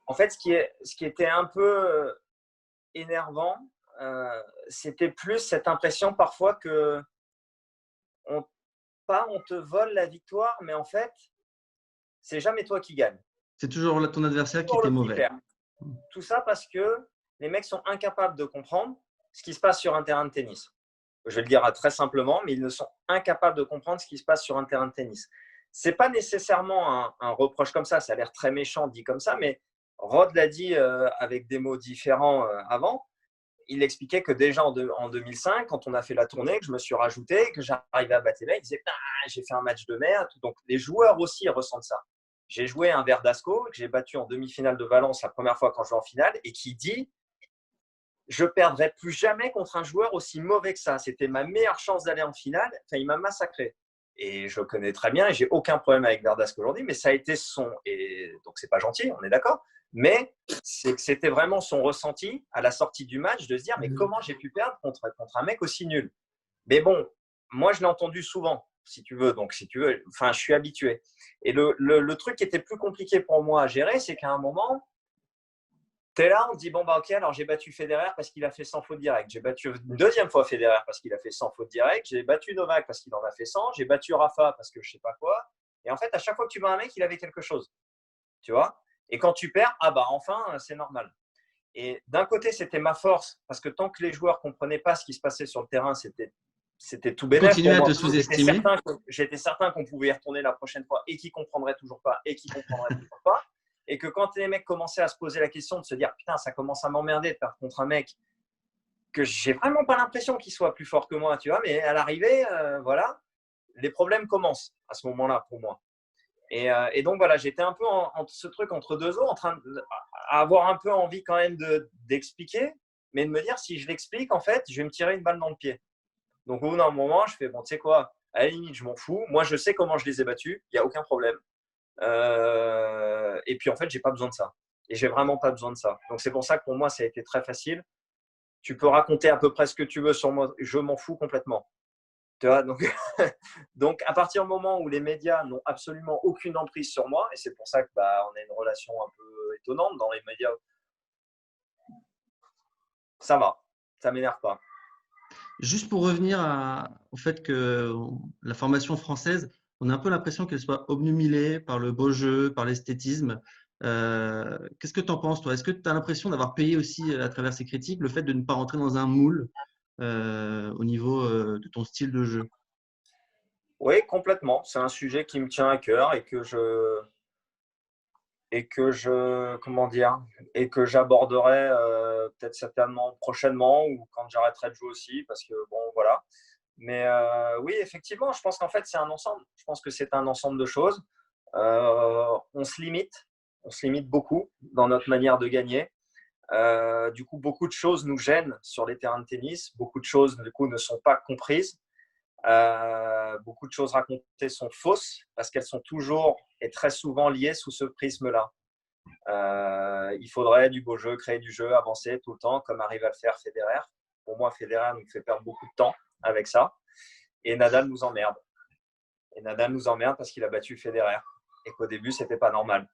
en fait ce qui était un peu énervant, c'était plus cette impression parfois que on te vole la victoire, mais en fait, c'est jamais toi qui gagne. C'est toujours ton adversaire qui était mauvais. Tout ça parce que les mecs sont incapables de comprendre ce qui se passe sur un terrain de tennis. Je vais le dire très simplement, mais ils ne sont incapables de comprendre ce qui se passe sur un terrain de tennis. Ce n'est pas nécessairement un reproche comme ça a l'air très méchant dit comme ça, mais Rod l'a dit avec des mots différents avant. Il expliquait que déjà en 2005, quand on a fait la tournée, que je me suis rajouté, que j'arrivais à battre les mecs, il disait j'ai fait un match de merde. Donc les joueurs aussi ressentent ça. J'ai joué un Verdasco que j'ai battu en demi-finale de Valence la première fois quand je joue en finale et qui dit je perdrai plus jamais contre un joueur aussi mauvais que ça. C'était ma meilleure chance d'aller en finale. Enfin, il m'a massacré. Et je le connais très bien et j'ai aucun problème avec Verdasco aujourd'hui, mais ça a été et donc c'est pas gentil, on est d'accord. Mais c'était vraiment son ressenti à la sortie du match de se dire mais comment j'ai pu perdre contre un mec aussi nul. Mais bon, moi je l'ai entendu souvent, si tu veux. Donc si tu veux, enfin je suis habitué. Et le truc qui était plus compliqué pour moi à gérer, c'est qu'à un moment, tu es là, on te dit bon bah ok, alors j'ai battu Federer parce qu'il a fait 100 fautes directes. J'ai battu une deuxième fois Federer parce qu'il a fait 100 fautes directes. J'ai battu Novak parce qu'il en a fait 100. J'ai battu Rafa parce que je sais pas quoi. Et en fait, à chaque fois que tu bats un mec, il avait quelque chose. Tu vois. Et quand tu perds, ah bah enfin, c'est normal. Et d'un côté, c'était ma force parce que tant que les joueurs comprenaient pas ce qui se passait sur le terrain, c'était tout bénef. Continuer à te sous-estimer. J'étais certain qu'on pouvait y retourner la prochaine fois et qu'ils comprendraient toujours pas et qu'ils comprendraient toujours pas. Et que quand les mecs commençaient à se poser la question de se dire putain, ça commence à m'emmerder de perdre contre un mec que j'ai vraiment pas l'impression qu'il soit plus fort que moi, tu vois. Mais à l'arrivée, voilà, les problèmes commencent à ce moment-là pour moi. Et donc voilà, j'étais un peu en ce truc entre deux eaux, en train d'avoir un peu envie quand même d'expliquer, mais de me dire si je l'explique, en fait, je vais me tirer une balle dans le pied. Donc au bout d'un moment, je fais bon, tu sais quoi, à la limite, je m'en fous. Moi, je sais comment je les ai battus, il n'y a aucun problème. Et puis en fait, j'ai pas besoin de ça. Et j'ai vraiment pas besoin de ça. Donc c'est pour ça que pour moi, ça a été très facile. Tu peux raconter à peu près ce que tu veux sur moi, je m'en fous complètement. Tu vois, donc, donc, à partir du moment où les médias n'ont absolument aucune emprise sur moi, et c'est pour ça que on a une relation un peu étonnante dans les médias, ça va, ça m'énerve pas. Juste pour revenir au fait que la formation française, on a un peu l'impression qu'elle soit obnubilée par le beau jeu, par l'esthétisme. Qu'est-ce que tu en penses, toi? Est-ce que tu as l'impression d'avoir payé aussi à travers ces critiques le fait de ne pas rentrer dans un moule au niveau de ton style de jeu? Oui, complètement. C'est un sujet qui me tient à cœur comment dire, et que j'aborderai peut-être certainement prochainement ou quand j'arrêterai de jouer aussi, parce que bon, voilà. Mais oui, effectivement, je pense qu'en fait, c'est un ensemble. Je pense que c'est un ensemble de choses. On se limite beaucoup dans notre manière de gagner. Du coup, beaucoup de choses nous gênent sur les terrains de tennis. Beaucoup de choses, du coup, ne sont pas comprises. Beaucoup de choses racontées sont fausses parce qu'elles sont toujours et très souvent liées sous ce prisme-là. Il faudrait du beau jeu, créer du jeu, avancer tout le temps, comme arrive à le faire Federer. Pour moi, Federer nous fait perdre beaucoup de temps avec ça. Et Nadal nous emmerde. Et Nadal nous emmerde parce qu'il a battu Federer et qu'au début, c'était pas normal.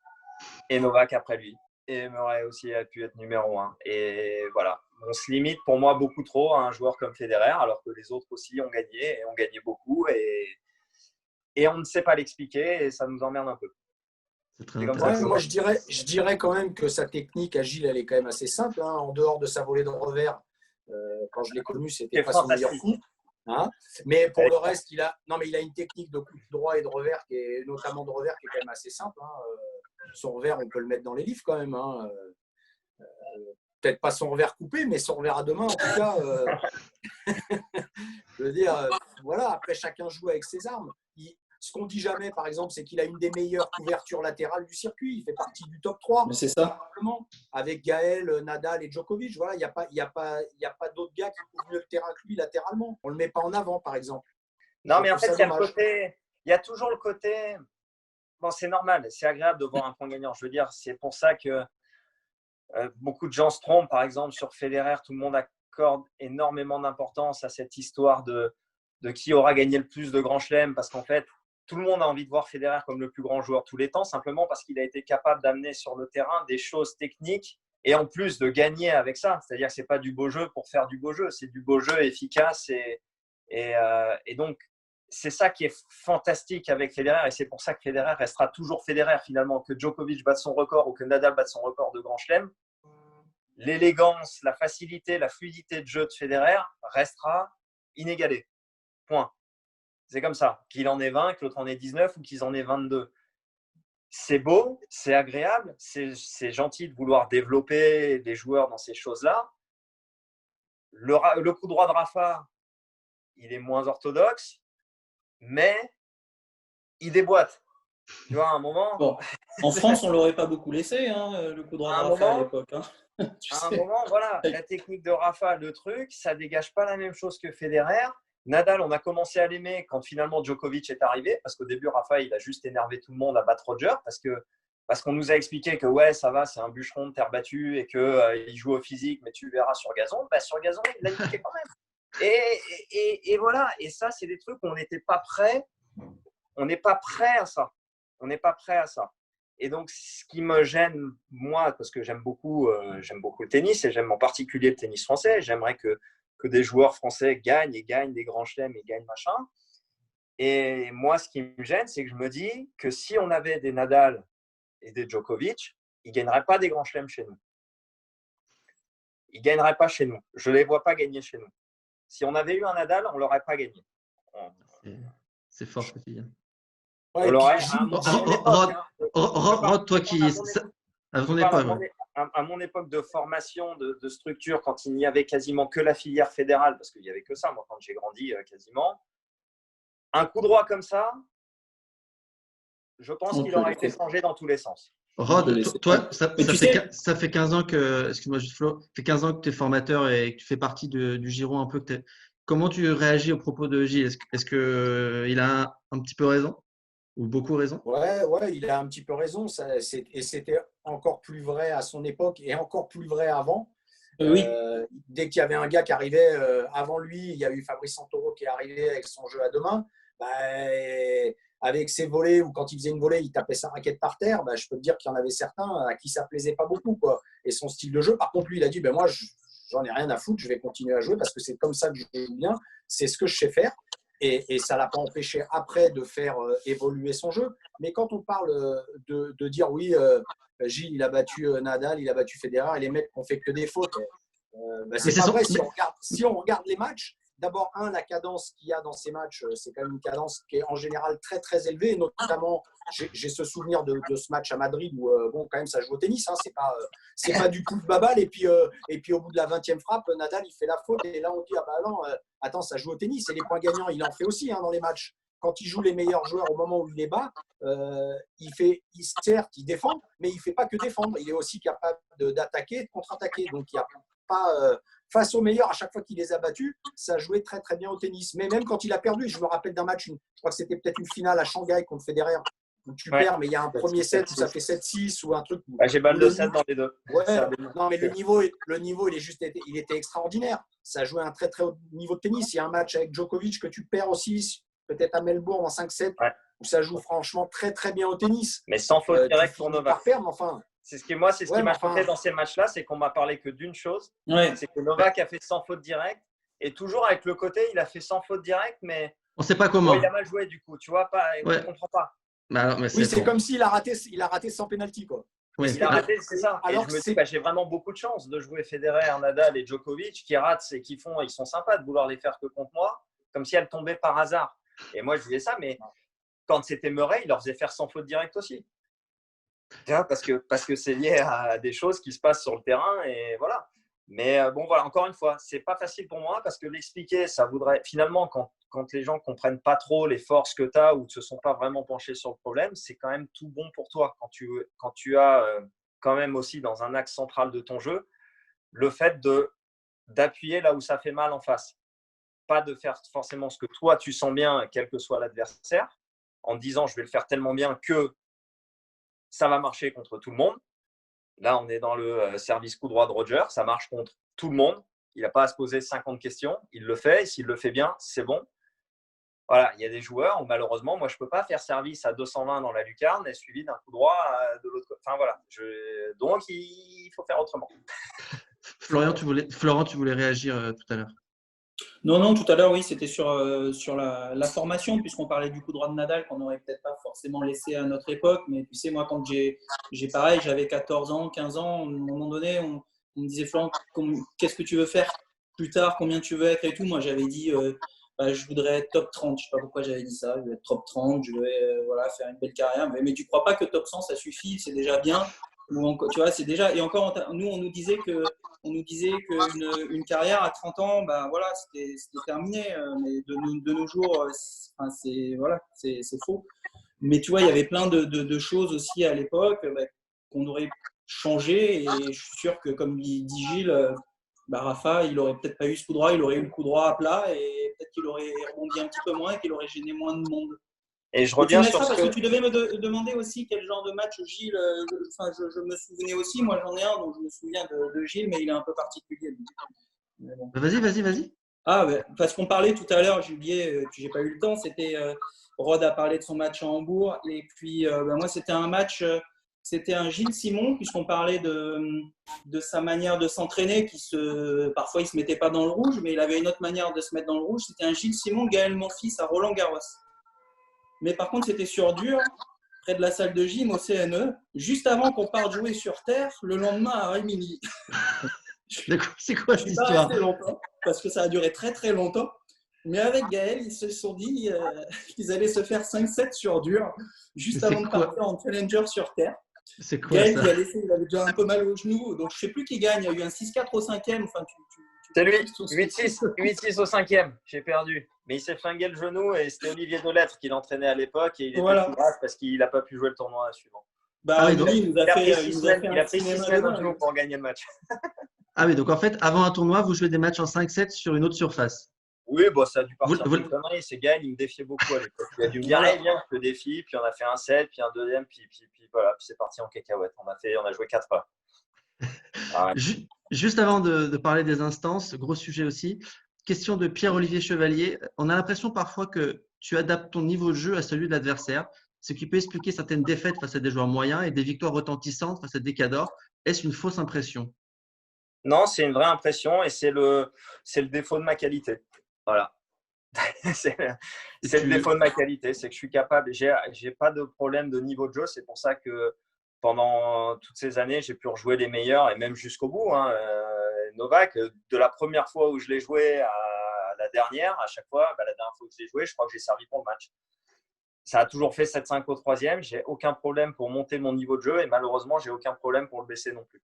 Et Novak après lui. Et Murray aussi a pu être numéro 1. Et voilà, on se limite pour moi beaucoup trop à un joueur comme Federer, alors que les autres aussi ont gagné et ont gagné beaucoup. Et on ne sait pas l'expliquer et ça nous emmerde un peu. C'est très Ouais, intéressant. moi, je dirais quand même que sa technique à Gilles, elle est quand même assez simple. Hein. En dehors de sa volée de revers, quand je l'ai connu, c'était pas son meilleur coup. Hein. Mais pour le reste, il a une technique de coup de droit et de revers, notamment de revers, qui est quand même assez simple. Hein. Son revers, on peut le mettre dans les livres quand même. Hein. Peut-être pas son revers coupé, mais son revers à deux mains, en tout cas. Je veux dire, voilà, après, chacun joue avec ses armes. Ce qu'on dit jamais, par exemple, c'est qu'il a une des meilleures couvertures latérales du circuit. Il fait partie du top 3. Mais c'est ça. Simplement. Avec Gaël, Nadal et Djokovic, voilà, il n'y a pas d'autres gars qui couvrent mieux le terrain que lui latéralement. On ne le met pas en avant, par exemple. Non, mais en fait, il y a toujours le côté. Bon, c'est normal, c'est agréable de voir un point gagnant. Je veux dire, c'est pour ça que beaucoup de gens se trompent. Par exemple, sur Federer, tout le monde accorde énormément d'importance à cette histoire de qui aura gagné le plus de grands chelems, parce qu'en fait, tout le monde a envie de voir Federer comme le plus grand joueur de tous les temps, simplement parce qu'il a été capable d'amener sur le terrain des choses techniques et en plus de gagner avec ça. C'est-à-dire que ce n'est pas du beau jeu pour faire du beau jeu, c'est du beau jeu efficace. Et donc, c'est ça qui est fantastique avec Federer et c'est pour ça que Federer restera toujours Federer finalement, que Djokovic batte son record ou que Nadal batte son record de grand chelem. L'élégance, la facilité, la fluidité de jeu de Federer restera inégalée. Point. C'est comme ça. Qu'il en ait 20, que l'autre en ait 19 ou qu'ils en aient 22. C'est beau, c'est agréable, c'est gentil de vouloir développer des joueurs dans ces choses-là. Le coup droit de Rafa, il est moins orthodoxe, mais il déboîte. Tu vois, à un moment… Bon, en France, on ne l'aurait pas beaucoup laissé, hein, le coup droit de Rafa à l'époque. Hein. À un moment, voilà, la technique de Rafa, le truc, ça ne dégage pas la même chose que Federer. Nadal, on a commencé à l'aimer quand finalement Djokovic est arrivé, parce qu'au début, Rafa, il a juste énervé tout le monde à battre Roger, parce qu'on nous a expliqué que ouais, ça va, c'est un bûcheron de terre battue et qu'il joue au physique, mais tu verras sur gazon. Sur gazon, il l'a niqué quand même. Et voilà, et ça, c'est des trucs où on n'était pas prêt. On n'est pas prêt à ça. On n'est pas prêt à ça. Et donc, ce qui me gêne, moi, parce que j'aime beaucoup le tennis et j'aime en particulier le tennis français, j'aimerais que des joueurs français gagnent des grands chelems et gagnent machin. Et moi, ce qui me gêne, c'est que je me dis que si on avait des Nadal et des Djokovic, ils ne gagneraient pas des grands chelems chez nous. Ils ne gagneraient pas chez nous. Je ne les vois pas gagner chez nous. Si on avait eu un Nadal, on ne l'aurait pas gagné. C'est fort ce que tu dis. On l'aurait. Rod, toi qui… À ton époque. à mon époque de formation, de structure, quand il n'y avait quasiment que la filière fédérale, parce qu'il n'y avait que ça, moi, quand j'ai grandi, quasiment, un coup droit comme ça, je pense qu'il aurait été changé dans tous les sens. Rod, toi, ça fait 15 ans que, excuse-moi, juste Flo, ça fait 15 ans que tu es formateur et que tu fais partie du giron un peu. Comment tu réagis aux propos de Gilles? Est-ce qu'il a un petit peu raison ou beaucoup raison? Ouais, il a un petit peu raison. Et c'était encore plus vrai à son époque et encore plus vrai avant. Oui. Dès qu'il y avait un gars qui arrivait avant lui, il y a eu Fabrice Santoro qui est arrivé avec son jeu à deux mains. Avec ses volets, ou quand il faisait une volée, il tapait sa raquette par terre, je peux te dire qu'il y en avait certains à qui ça ne plaisait pas beaucoup, quoi. Et son style de jeu, par contre, lui, il a dit moi, j'en ai rien à foutre, je vais continuer à jouer parce que c'est comme ça que je joue bien, c'est ce que je sais faire. Et ça ne l'a pas empêché après de faire évoluer son jeu. Mais quand on parle de dire oui, Gilles, il a battu Nadal, il a battu Federer, et les mecs n'ont fait que des fautes, c'est pas vrai. Si on regarde les matchs, d'abord, la cadence qu'il y a dans ces matchs, c'est quand même une cadence qui est en général très, très élevée. Notamment, j'ai ce souvenir de ce match à Madrid où, quand même, ça joue au tennis. Hein, c'est pas du coup de babal. Et puis, au bout de la 20e frappe, Nadal, il fait la faute. Et là, on dit, non, attends, ça joue au tennis. Et les points gagnants, il en fait aussi dans les matchs. Quand il joue les meilleurs joueurs au moment où il les bat, certes, il défend, mais il ne fait pas que défendre. Il est aussi capable d'attaquer, de contre-attaquer. Donc, il n'y a pas… face aux meilleurs, à chaque fois qu'il les a battus, ça jouait très très bien au tennis. Mais même quand il a perdu, je me rappelle d'un match, je crois que c'était peut-être une finale à Shanghai contre Federer, où tu perds, mais il y a un premier set où ça fait 7-6 ou un truc. J'ai balle de 7 dans les deux. Non, mais le niveau, il était extraordinaire. Ça jouait un très très haut niveau de tennis. Il y a un match avec Djokovic que tu perds aussi, peut-être à Melbourne en 5-7, où ça joue franchement très très bien au tennis. Mais sans faute directe pour Novak. C'est ce qui m'a choqué dans ces matchs-là, c'est qu'on m'a parlé que d'une chose, c'est que Novak a fait sans faute directe, et toujours avec le côté, il a fait sans faute directe, mais on ne sait pas comment. Il a mal joué du coup, tu vois, on ne comprend pas. C'est comme s'il a raté sans pénalty, quoi. Oui, il a raté, c'est ça. Alors et je me dis, j'ai vraiment beaucoup de chance de jouer Federer, Nadal et Djokovic qui ratent et qui font, ils sont sympas de vouloir les faire que contre moi, comme si elles tombaient par hasard. Et moi, je disais ça, mais quand c'était Murray, il leur faisait faire sans faute directe aussi. Parce que c'est lié à des choses qui se passent sur le terrain et voilà. Mais voilà, encore une fois, c'est pas facile pour moi parce que l'expliquer, ça voudrait finalement quand les gens comprennent pas trop les forces que tu as ou ne se sont pas vraiment penchés sur le problème, c'est quand même tout bon pour toi quand tu as quand même aussi dans un axe central de ton jeu le fait d'appuyer là où ça fait mal en face, pas de faire forcément ce que toi tu sens bien quel que soit l'adversaire en te disant je vais le faire tellement bien que ça va marcher contre tout le monde. Là, on est dans le service coup droit de Roger. Ça marche contre tout le monde. Il n'a pas à se poser 50 questions. Il le fait. Et s'il le fait bien, c'est bon. Voilà, il y a des joueurs où malheureusement, moi, je ne peux pas faire service à 220 dans la lucarne et suivi d'un coup droit de l'autre côté. Enfin, voilà. Donc, il faut faire autrement. Florent, tu voulais réagir tout à l'heure. Non, tout à l'heure, oui, c'était sur la formation, puisqu'on parlait du coup droit de Nadal, qu'on n'aurait peut-être pas forcément laissé à notre époque. Mais tu sais, moi, quand j'avais 14 ans, 15 ans, à un moment donné, on me disait, Florent, qu'est-ce que tu veux faire plus tard, combien tu veux être et tout. Moi, j'avais dit, je voudrais être top 30. Je ne sais pas pourquoi j'avais dit ça. Je veux être top 30, je vais faire une belle carrière. Mais tu ne crois pas que top 100, ça suffit, c'est déjà bien. Tu vois, c'est déjà. Et encore, nous, on nous disait qu'une carrière à 30 ans, c'était terminé. Mais de nos jours, c'est faux. Mais tu vois, il y avait plein de choses aussi à l'époque qu'on aurait changé. Et je suis sûr que, comme dit Gilles, Rafa, il n'aurait peut-être pas eu ce coup droit, il aurait eu le coup droit à plat et peut-être qu'il aurait rebondi un petit peu moins et qu'il aurait gêné moins de monde. Et je reviens sur parce que tu devais me demander aussi quel genre de match Gilles. Je me souvenais aussi, moi j'en ai un, donc je me souviens de Gilles, mais il est un peu particulier. Bon. Vas-y. Parce qu'on parlait tout à l'heure, j'ai oublié, j'ai pas eu le temps. C'était Rod a parlé de son match à Hambourg, et puis moi c'était un match. C'était un Gilles Simon, puisqu'on parlait de sa manière de s'entraîner, parfois il ne se mettait pas dans le rouge, mais il avait une autre manière de se mettre dans le rouge. C'était un Gilles Simon, Gaël Monfils à Roland-Garros. Mais par contre, c'était sur dur, près de la salle de gym au CNE, juste avant qu'on parte jouer sur terre, le lendemain à Rimini. C'est quoi cette histoire ? Je ne suis pas resté longtemps, parce que ça a duré très très longtemps. Mais avec Gaël, ils se sont dit qu'ils allaient se faire 5-7 sur dur, juste avant de partir en challenger sur terre. C'est quoi Gaël, ça? il avait déjà un peu mal au genou, donc je ne sais plus qui gagne. Il y a eu un 6-4 au cinquième. Enfin, C'est lui, 8-6 au cinquième, j'ai perdu. Mais il s'est flingué le genou et c'était Olivier Delettre qui l'entraînait à l'époque et il était tout Voilà. grave parce qu'il n'a pas pu jouer le tournoi suivant. Ah oui, Lui, donc, il nous a fait, il nous a fait Il un a pris 6 cinéma semaines de en genou dingue. pour gagner le match. ah oui, donc en fait, avant un tournoi, vous jouez des matchs en 5-7 sur une autre surface. Oui, bon, ça a dû Vous, partir vous- d'une connerie. C'est Gaël, il me défiait beaucoup à l'époque. Il a dû me dire, Voilà. hey, viens, je te défie. Puis on a fait un set, puis un deuxième, puis voilà, puis c'est parti en cacahuète. On a joué 4 heures. Ah, Juste avant de parler des instances, gros sujet aussi, question de Pierre-Olivier Chevalier. On a l'impression parfois que tu adaptes ton niveau de jeu à celui de l'adversaire, ce qui peut expliquer certaines défaites face à des joueurs moyens et des victoires retentissantes face à des cadors. Est-ce une fausse impression? non, c'est une vraie impression et c'est le défaut de ma qualité. Voilà. c'est le défaut de ma qualité, c'est que je suis capable, j'ai pas de problème de niveau de jeu, c'est pour ça que pendant toutes ces années, j'ai pu rejouer les meilleurs et même jusqu'au bout. Hein. Novak, de la première fois où je l'ai joué à la dernière, à chaque fois, la dernière fois que je l'ai joué, je crois que j'ai servi pour le match. Ça a toujours fait 7-5 au troisième, j'ai aucun problème pour monter mon niveau de jeu et malheureusement, j'ai aucun problème pour le baisser non plus.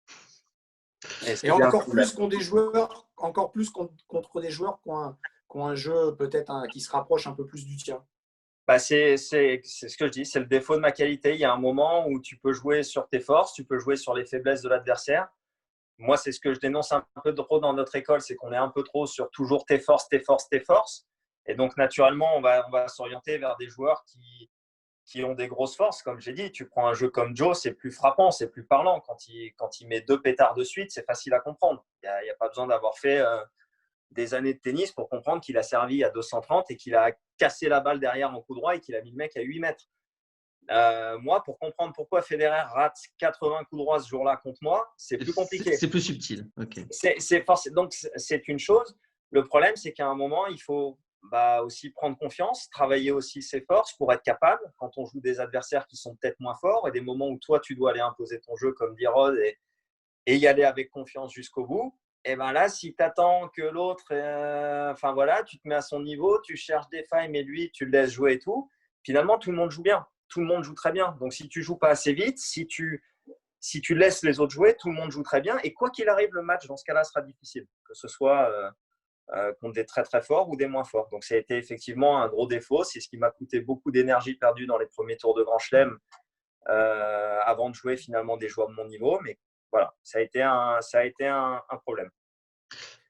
Et encore plus contre des joueurs, contre des joueurs qui ont un jeu peut-être qui se rapproche un peu plus du tien. C'est ce que je dis, c'est le défaut de ma qualité. Il y a un moment où tu peux jouer sur tes forces, tu peux jouer sur les faiblesses de l'adversaire. Moi, c'est ce que je dénonce un peu trop dans notre école, c'est qu'on est un peu trop sur toujours tes forces, tes forces, tes forces. Et donc, naturellement, on va s'orienter vers des joueurs qui ont des grosses forces. Comme j'ai dit, tu prends un jeu comme Joe, c'est plus frappant, c'est plus parlant. Quand il met 2 pétards de suite, c'est facile à comprendre. Il n'y a pas besoin d'avoir fait des années de tennis pour comprendre qu'il a servi à 230 et qu'il a cassé la balle derrière en coup droit et qu'il a mis le mec à 8 mètres. Moi, pour comprendre pourquoi Federer rate 80 coups droits ce jour-là contre moi, c'est plus compliqué. C'est plus subtil. Okay. Donc, c'est une chose. Le problème, c'est qu'à un moment, il faut aussi prendre confiance, travailler aussi ses forces pour être capable, quand on joue des adversaires qui sont peut-être moins forts et des moments où toi, tu dois aller imposer ton jeu, comme dit Rod, et y aller avec confiance jusqu'au bout. Et bien là, si tu attends que l'autre, tu te mets à son niveau, tu cherches des failles, mais lui, tu le laisses jouer et tout, finalement, tout le monde joue bien. Tout le monde joue très bien. Donc, si tu joues pas assez vite, si tu laisses les autres jouer, tout le monde joue très bien. Et quoi qu'il arrive, le match, dans ce cas-là, sera difficile. Que ce soit contre des très, très forts ou des moins forts. Donc, ça a été effectivement un gros défaut. C'est ce qui m'a coûté beaucoup d'énergie perdue dans les premiers tours de Grand Chelem avant de jouer finalement des joueurs de mon niveau. Mais voilà, ça a été un problème.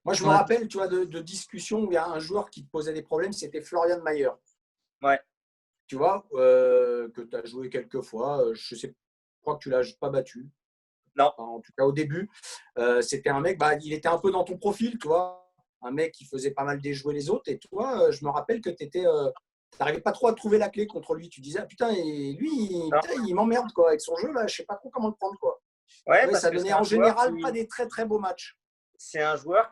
Moi, je me rappelle, tu vois, de discussions où il y a un joueur qui te posait des problèmes, c'était Florian Mayer. Ouais. Tu vois, que tu as joué quelques fois. Je crois que tu ne l'as pas battu. Non. Enfin, en tout cas, au début, c'était un mec, il était un peu dans ton profil, tu vois. Un mec qui faisait pas mal déjouer les autres. Et toi, je me rappelle que tu n'arrivais pas trop à trouver la clé contre lui. Tu disais, ah, putain, et lui, il m'emmerde quoi, avec son jeu, là, je ne sais pas trop comment le prendre. Quoi. Ouais, ça donnait en général pas des très, très beaux matchs. C'est un joueur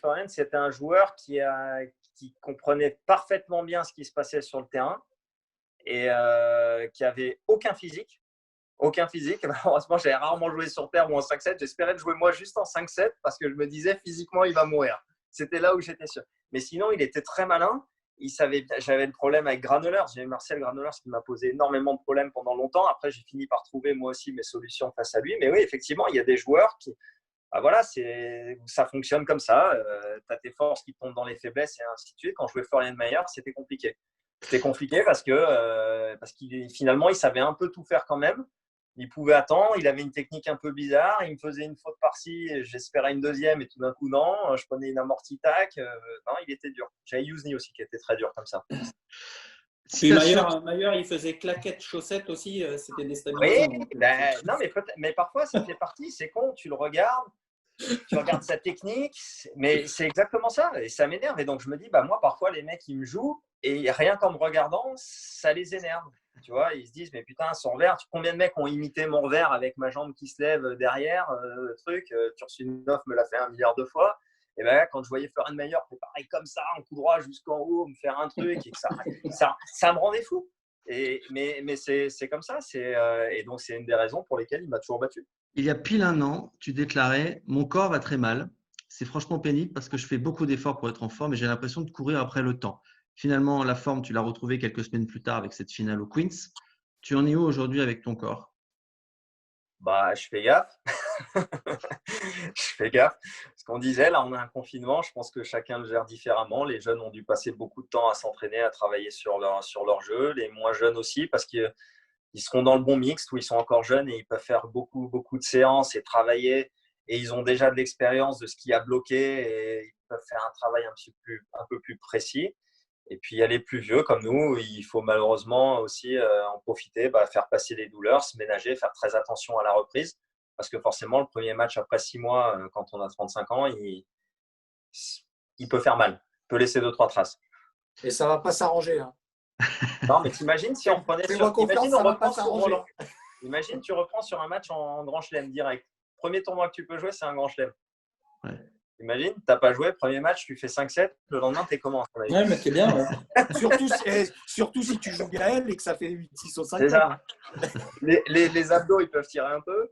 Florian, c'était un joueur qui comprenait parfaitement bien ce qui se passait sur le terrain et qui avait aucun physique. Aucun physique. Malheureusement, j'avais rarement joué sur terre ou en 5-7. J'espérais de jouer moi juste en 5-7 parce que je me disais physiquement, il va mourir. C'était là où j'étais sûr. Mais sinon, il était très malin. J'avais le problème avec Granolers. J'ai eu Marcel Granolers qui m'a posé énormément de problèmes pendant longtemps. Après, j'ai fini par trouver moi aussi mes solutions face à lui. Mais oui, effectivement, il y a des joueurs qui… ça fonctionne comme ça. Tu as tes forces qui tombent dans les faiblesses et ainsi de suite. Quand je jouais Florian Mayer, c'était compliqué. C'était compliqué parce qu'il finalement, il savait un peu tout faire quand même. Il pouvait attendre, il avait une technique un peu bizarre, il me faisait une faute par-ci, j'espérais une deuxième et tout d'un coup non, je prenais une amorti-tac. Non, il était dur. J'avais Yousni aussi qui était très dur comme ça. Puis Mayer, il faisait claquettes, chaussettes aussi, c'était déstabilisant. Oui, non, mais parfois ça fait partie, c'est con, tu regardes sa technique, mais c'est exactement ça, et ça m'énerve. Et donc je me dis, moi parfois les mecs ils me jouent, et rien qu'en me regardant, ça les énerve. Tu vois, ils se disent, mais putain, son revers, combien de mecs ont imité mon revers avec ma jambe qui se lève derrière, le truc, Tursunov me l'a fait 1 milliard de fois. Et là, quand je voyais Florian Mayer préparer comme ça, en coup droit jusqu'en haut, me faire un truc, et que ça me rendait fou. Mais c'est comme ça, et donc c'est une des raisons pour lesquelles il m'a toujours battu. Il y a pile 1 an, tu déclarais « Mon corps va très mal. C'est franchement pénible parce que je fais beaucoup d'efforts pour être en forme et j'ai l'impression de courir après le temps. » Finalement, la forme, tu l'as retrouvée quelques semaines plus tard avec cette finale au Queens. Tu en es où aujourd'hui avec ton corps? Bah, je fais gaffe. Je fais gaffe. Ce qu'on disait, là, on a un confinement. Je pense que chacun le gère différemment. Les jeunes ont dû passer beaucoup de temps à s'entraîner, à travailler sur leur jeu. Les moins jeunes aussi, parce qu'ils seront dans le bon mixte où ils sont encore jeunes et ils peuvent faire beaucoup, beaucoup de séances et travailler. Et ils ont déjà de l'expérience de ce qui a bloqué et ils peuvent faire un travail un peu plus précis. Et puis, il y a les plus vieux comme nous, il faut malheureusement aussi en profiter, faire passer les douleurs, se ménager, faire très attention à la reprise. Parce que forcément, le premier match après 6 mois, quand on a 35 ans, il peut faire mal. Il peut laisser 2-3 traces. Et ça ne va pas s'arranger. Hein. Non, mais t'imagines si on reprenait Roland. Imagine, tu reprends sur un match en Grand Chelem direct. Premier tournoi que tu peux jouer, c'est un Grand Chelem. Ouais. Imagine, tu n'as pas joué, premier match, tu fais 5-7, le lendemain, tu es comment? Ouais, mais c'est bien. Ouais. surtout si tu joues Gaël et que ça fait 8-6 au 5. C'est ça. Les abdos, ils peuvent tirer un peu.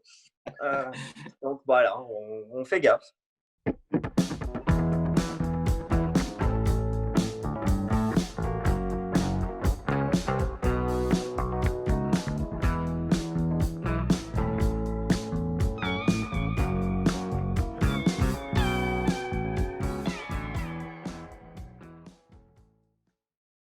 Donc voilà, on fait gaffe.